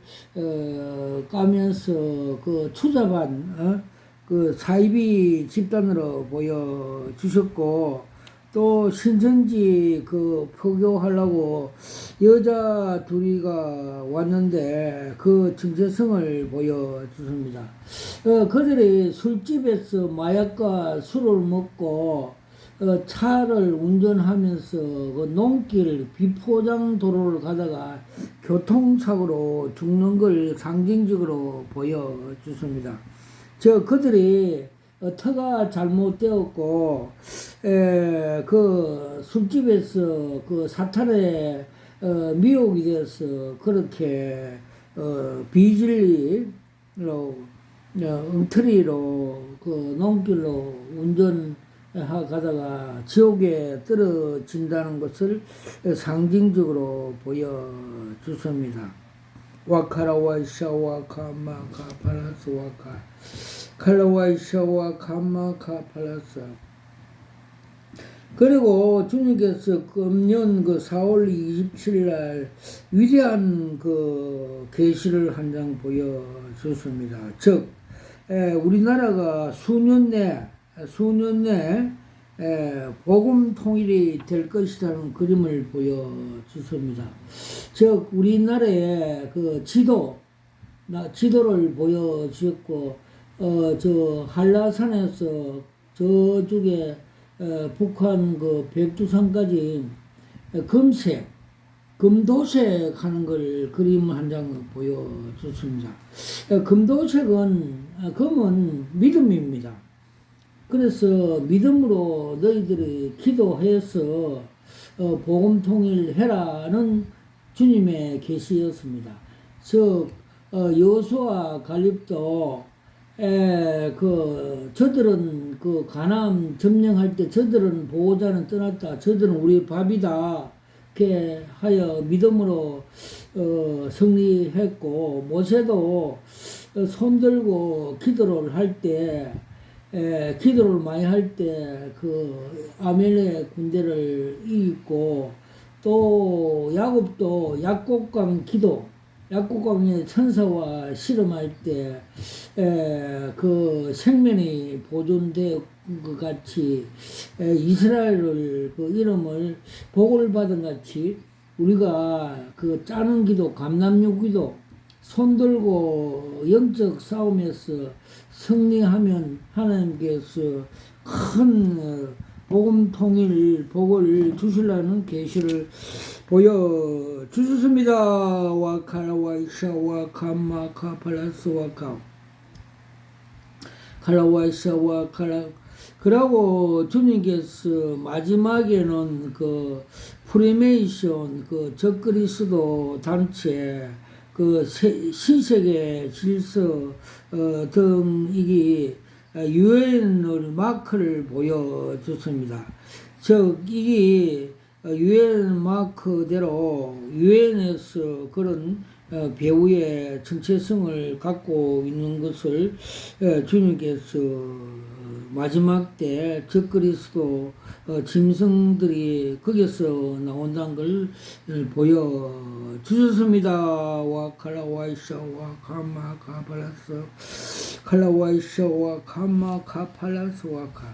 까면서 그 추잡한 그 사이비 집단으로 보여주셨고, 또 신천지 그 포교하려고 여자 둘이가 왔는데 그 정체성을 보여주십니다. 그들이 술집에서 마약과 술을 먹고 차를 운전하면서 그 농길 비포장 도로를 가다가 교통사고로 죽는 걸 상징적으로 보여주십니다. 그들이 터가 잘못되었고, 그 술집에서 그 사찰에 미혹이 되어서 그렇게 비질리로 엉터리로 그 농길로 운전하다가 지옥에 떨어진다는 것을 상징적으로 보여주십니다. 와카라와이샤와 카마카 팔라스 와카 칼라와이샤와 카마카 팔라스. 그리고 주님께서 금년 그 4월 27일 날 위대한 그 계시를 한 장 보여주셨습니다. 즉 우리나라가 수년 내 복음 통일이 될 것이라는 그림을 보여주십니다. 즉 우리나라의 그 지도를 보여주셨고, 저 한라산에서 저쪽에 북한 그 백두산까지 금도색 하는 걸 그림 한 장 보여줬습니다. 금은 믿음입니다. 그래서 믿음으로 너희들이 기도해서 복음 통일해라는 주님의 계시였습니다. 즉 여호수아 갈렙도 저들은 그 가나안 점령할 때 저들은 보호자는 떠났다, 저들은 우리 밥이다 이렇게 하여 믿음으로 승리했고, 모세도 손들고 기도를 많이 할 때 그 아멜렉 군대를 이기고, 또 야곱도 약곡강에 천사와 씨름할 때 그 생명이 보존된 것 같이 이스라엘을 그 이름을 복을 받은 같이 우리가 그 짜는 기도, 감남육 기도, 손들고 영적 싸움에서 승리하면 하나님께서 큰 복음 통일 복을 주시려는 계시를 보여주셨습니다. 와카라와이샤와 카마카 팔라스와카 칼라와이샤와 칼라. 그러고 주님께서 마지막에는 그 프리메이션 그 적그리스도 단체 그 신세계 질서 등 이게 유엔을 마크를 보여줬습니다. 즉 이게 유엔 마크대로 유엔에서 그런 배후의 정체성을 갖고 있는 것을 주님께서 마지막 때 적그리스도 짐승들이 거기서 나온다는 걸 보여주셨습니다. 와 칼라와이샤와 카마 카팔라스 칼라와이샤와 카마 카팔라스 와카.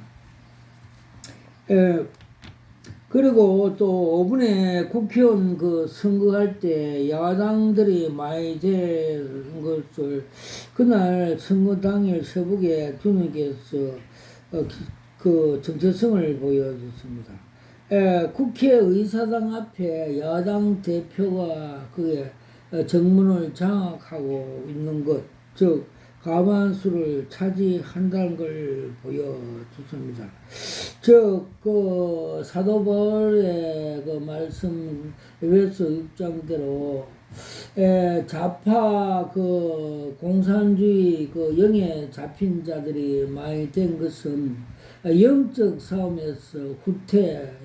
그리고 또 5분에 국회의원 그 선거할 때 야당들이 많이 된 것을 그날 선거 당일 새벽에 주님께서 그 정체성을 보여줬습니다. 국회의사당 앞에 야당 대표가 그 정문을 장악하고 있는 것, 즉 과반수를 차지한다는 걸 보여줬습니다. 즉, 그 사도 바울의 그 말씀 에베소 6장대로 좌파 그 공산주의 그 영에 잡힌 자들이 많이 된 것은 영적 싸움에서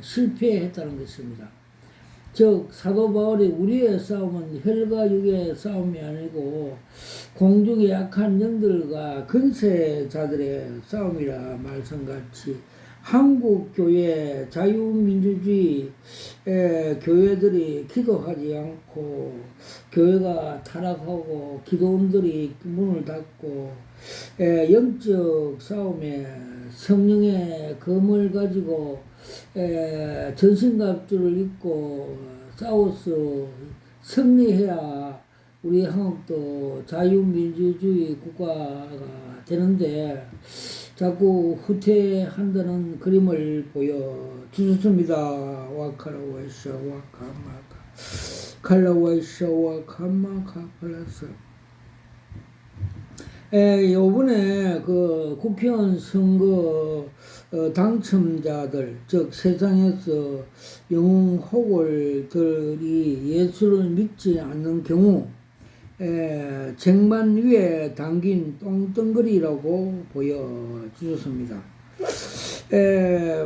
실패했다는 것입니다. 즉 사도 바울이 우리의 싸움은 혈과 육의 싸움이 아니고 공중의 약한 영들과 근세자들의 싸움이라 말씀같이 한국교회 자유민주주의 교회들이 기도하지 않고 교회가 타락하고 기도원들이 문을 닫고 영적 싸움에 성령의 검을 가지고 전신갑주를 입고 싸워서 승리해야 우리 한국도 자유민주주의 국가가 되는데 자꾸 후퇴한다는 그림을 보여주셨습니다. 와카라와이샤 와카마카 칼라와이샤 와카마카 플러스 요번에 그 국회의원 선거 당첨자들, 즉 세상에서 영웅 호골들이 예수를 믿지 않는 경우 쟁반 위에 담긴 똥덩거리라고 보여주셨습니다.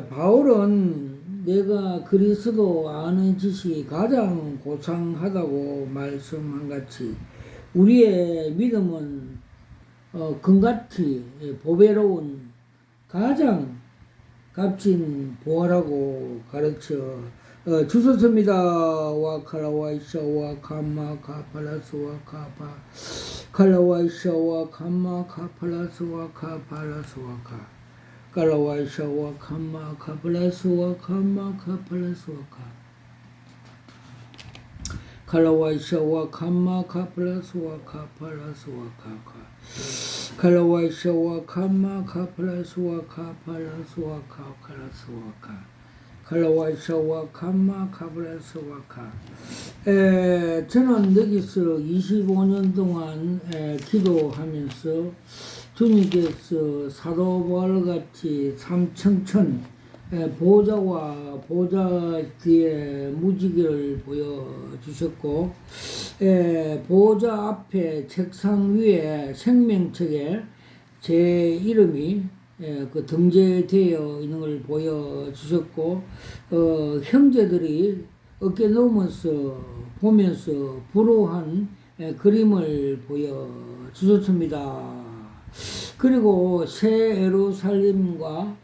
바울은 내가 그리스도 아는 지식이 가장 고상하다고 말씀한 같이 우리의 믿음은 금같이 보배로운 가장 값진 보화라고 가르쳐 주셨습니다. 와카라와이샤와 카마카 팔라스와 카파 칼라와이샤와 카마카 팔라스와 카팔라스와 카 칼라와이샤와 카마카 팔라스와 카마카 팔라스와 카 칼라와이샤와 카마카 팔라스와 카팔라스와 카카 칼라와이샤와 카마카 팔라스와 카팔라스와 카칼라스와 카 칼라와이샤와 카마카 팔라스와 카 저는 여기서 25년 동안 기도하면서 주님께서 사도 바울같이 삼청천 보좌와 보좌 뒤에 무지개를 보여주셨고 보좌 앞에 책상 위에 생명책에 제 이름이 그 등재되어 있는 걸 보여주셨고 형제들이 어깨 넘어서 보면서 부러워한 그림을 보여주셨습니다. 그리고 새 예루살렘과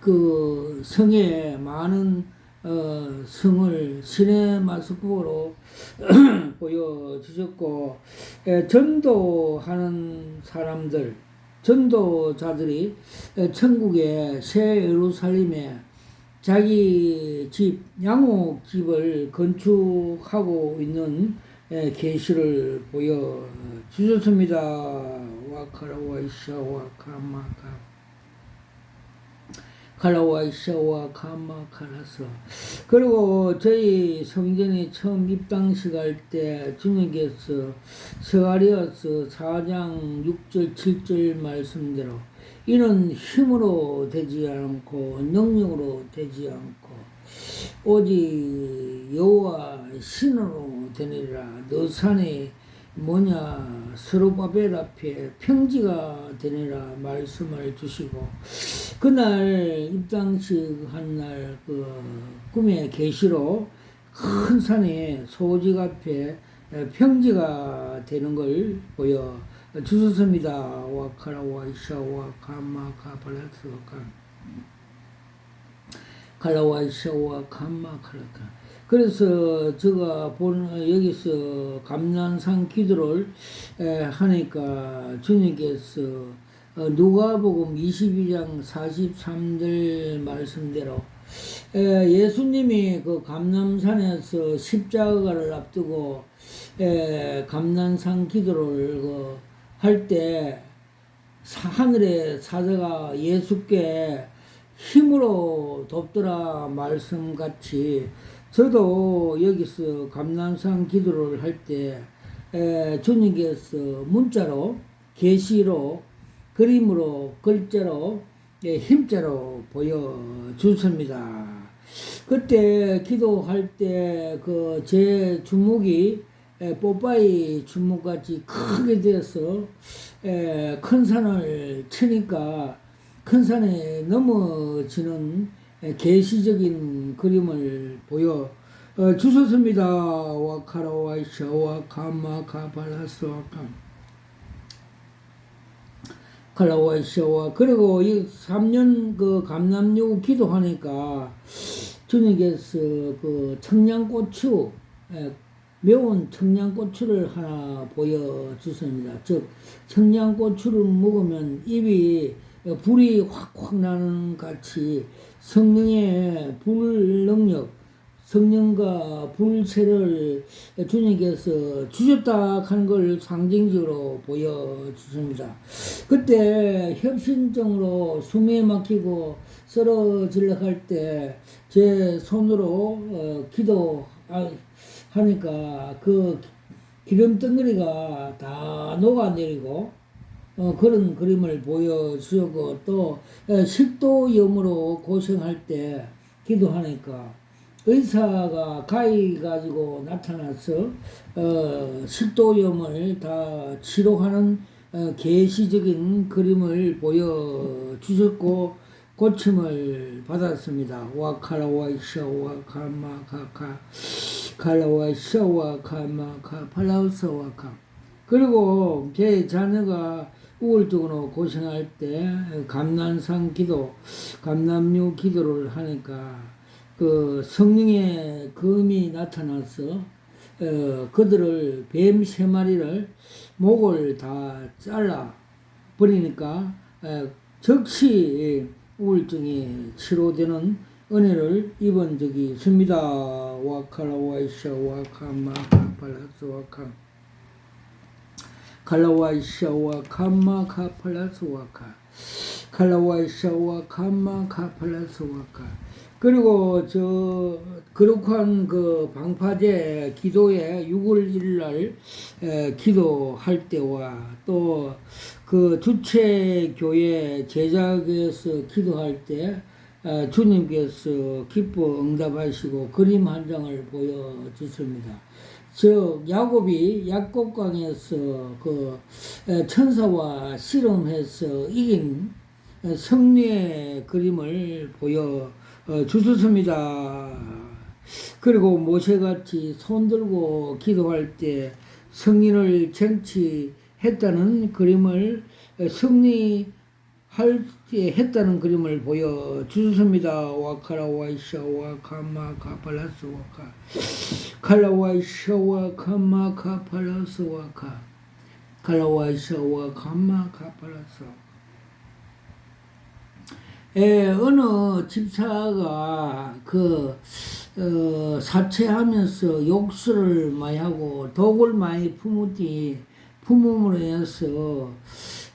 그 성에 많은 성을 시네마스크로 보여주셨고 전도하는 사람들 전도자들이 천국의 새 예루살렘에 자기 집 양옥집을 건축하고 있는 계시를 보여주셨습니다. 와카라와이샤 와카마카 칼라와이샤와 카마카라서 그리고 저희 성전에 처음 입당식 할 때 주님께서 스가랴서 4장 6절 7절 말씀대로 이는 힘으로 되지 않고 능력으로 되지 않고 오직 여호와 신으로 되니라. 너 산에 뭐냐 스룹바벨 앞에 평지가 되니라 말씀을 주시고 그날 입당식 한 날 그 꿈의 계시로 큰 산에 소직 앞에 평지가 되는 걸 보여 주셨습니다. 와카라와이샤와 카마카팔라스와카 칼라와이샤와 카마칼라카 그래서 제가 여기서 감난산 기도를 하니까 주님께서 누가복음 22장 43절 말씀대로 예수님이 그 감남산에서 십자가를 앞두고 감난산 기도를 할 때 하늘의 사자가 예수께 힘으로 돕더라 말씀같이 저도 여기서 감난산 기도를 할 때 주님께서 문자로 계시로 그림으로 글자로 힘자로 보여주십니다. 그때 기도할 때 그 제 주먹이 뽀빠이 주먹같이 크게 되어서 큰 산을 치니까 큰 산에 넘어지는 계시적인 그림을 보여 주셨습니다. 와카라와이샤 와카마카발라스와카 칼라와이샤와 그리고 이 3년 그 감람유 기도하니까 주님께서 그 청양고추 매운 청양고추를 하나 보여주십니다. 즉 청양고추를 먹으면 입이 불이 확확 나는 같이 성령의 불 능력 성령과 불세를 주님께서 주셨다 하는 걸 상징적으로 보여주십니다. 그때 협심증으로 숨이 막히고 쓰러지려 할 때 제 손으로 기도하니까 그 기름 덩어리가 다 녹아내리고 그런 그림을 보여주고 또 식도염으로 고생할 때 기도하니까 의사가 가위 가지고 나타나서 식도염을 다 치료하는 계시적인 그림을 보여주셨고 고침을 받았습니다. 와카라와이샤와 카마카카 칼라와이샤와 카마카 팔라우사와카 그리고 제 자녀가 우울증으로 고생할 때 감난상 기도, 감남유 기도를 하니까 그 성령의 검이 나타나서 그들을 뱀 3마리를 목을 다 잘라 버리니까 즉시 우울증이 치료되는 은혜를 입은 적이 있습니다. 와카라와이샤 와카마카팔라스 와카 칼라와이샤와 카마카팔라스와카 칼라와이샤와 카마카팔라스와카 그리고 저 거룩한 그 방파제 기도에 6월 1일 기도할 때와 또 그 주체 교회 제작에서 기도할 때 주님께서 기뻐 응답하시고 그림 한 장을 보여주십니다. 즉 야곱이 약곡강에서 그 천사와 씨름해서 이긴 승리의 그림을 보여주셨습니다. 그리고 모세같이 손들고 기도할 때 승리를 쟁취했다는 그림을 승리할 때 했다는 그림을 보여주셨습니다. 와카라와이샤와 카마카팔라스와카 칼라와이샤와 카마카팔라스와카 칼라와이샤와 카마카팔라스 어느 집사가 사채하면서 욕설을 많이 하고 독을 많이 품음으로 해서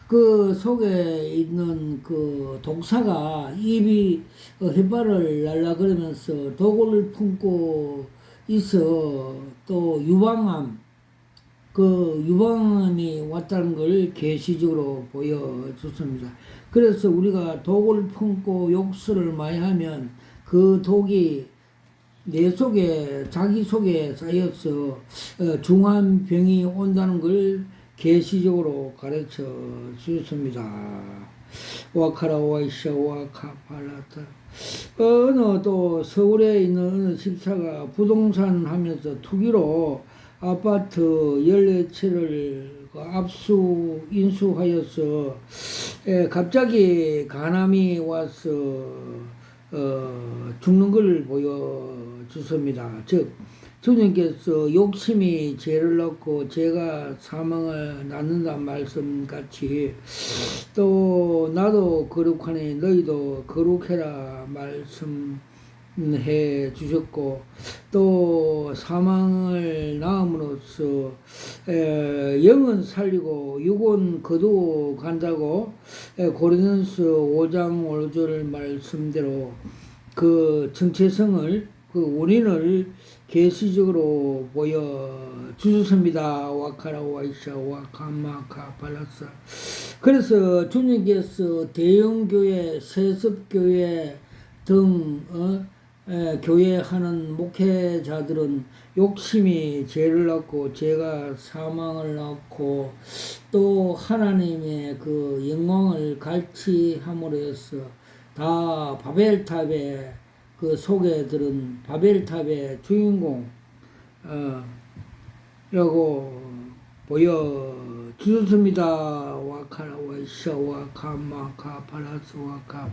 그 속에 있는 그 독사가 입이 햇발을 날라 그러면서 독을 품고 있어 또 유방암이 왔다는 걸 계시적으로 보여줬습니다. 그래서 우리가 독을 품고 욕설을 많이 하면 그 독이 내 속에 자기 속에 쌓여서 중한 병이 온다는 걸 계시적으로 가르쳐 주셨습니다. 와카라와이샤 와카팔라타 어느 또 서울에 있는 어느 집사가 부동산 하면서 투기로 아파트 14채를 압수 인수하여서 갑자기 간암이 와서 죽는 걸 보여주십니다. 즉 주님께서 욕심이 죄를 낳고 죄가 사망을 낳는다는 말씀 같이 또 나도 거룩하니 너희도 거룩해라 말씀해 주셨고 또 사망을 낳음으로써 영은 살리고 육은 거두어 간다고 고린도서 5장 5절 말씀대로 그 정체성을 그 원인을 계시적으로 보여주셨습니다. 와카라와이샤 와카마카팔라사 그래서 주님께서 대형교회, 세습교회 등 교회하는 목회자들은 욕심이 죄를 낳고 죄가 사망을 낳고 또 하나님의 그 영광을 갈취함으로 해서 다 바벨탑에 그 속에 들은 바벨탑의 주인공 라고 주셨습니다. 와카라와 샤와 카마 카팔라스와 카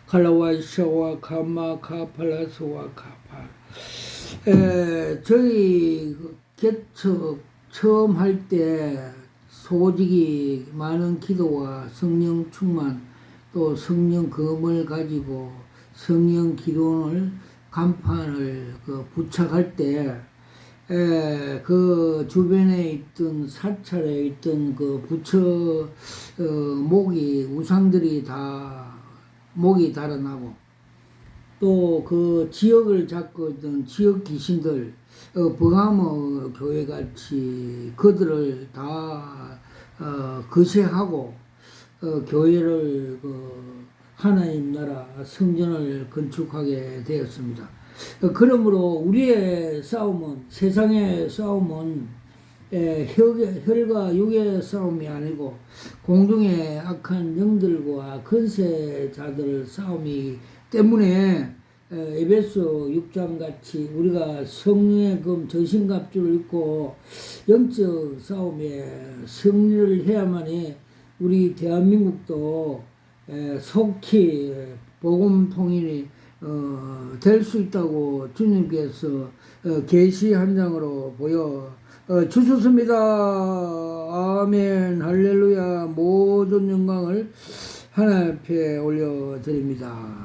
칼라와 샤와 카마 카팔라스와 카팔. 저희 그 개척 처음 할 때 솔직히 많은 기도와 성령 충만 또 성령 검을 가지고 성령 기도를 간판을 부착할 때 그 주변에 있던 사찰에 있던 그 부처 목이 우상들이 다 목이 달아나고 또 그 지역을 잡고 있던 지역 귀신들 버가모 교회 같이 그들을 다 거세하고 교회를 하나님 나라 성전을 건축하게 되었습니다. 그러므로 우리의 싸움은 세상의 싸움은 혈과 육의 싸움이 아니고 공중의 악한 영들과 권세자들 싸움이기 때문에 에베소 6장 같이 우리가 성령의 검 전신갑주를 입고 영적 싸움에 승리를 해야만이 우리 대한민국도 속히 복음 통일이 될 수 있다고 주님께서 계시 한 장으로 보여 주셨습니다. 아멘 할렐루야. 모든 영광을 하나님 앞에 올려드립니다.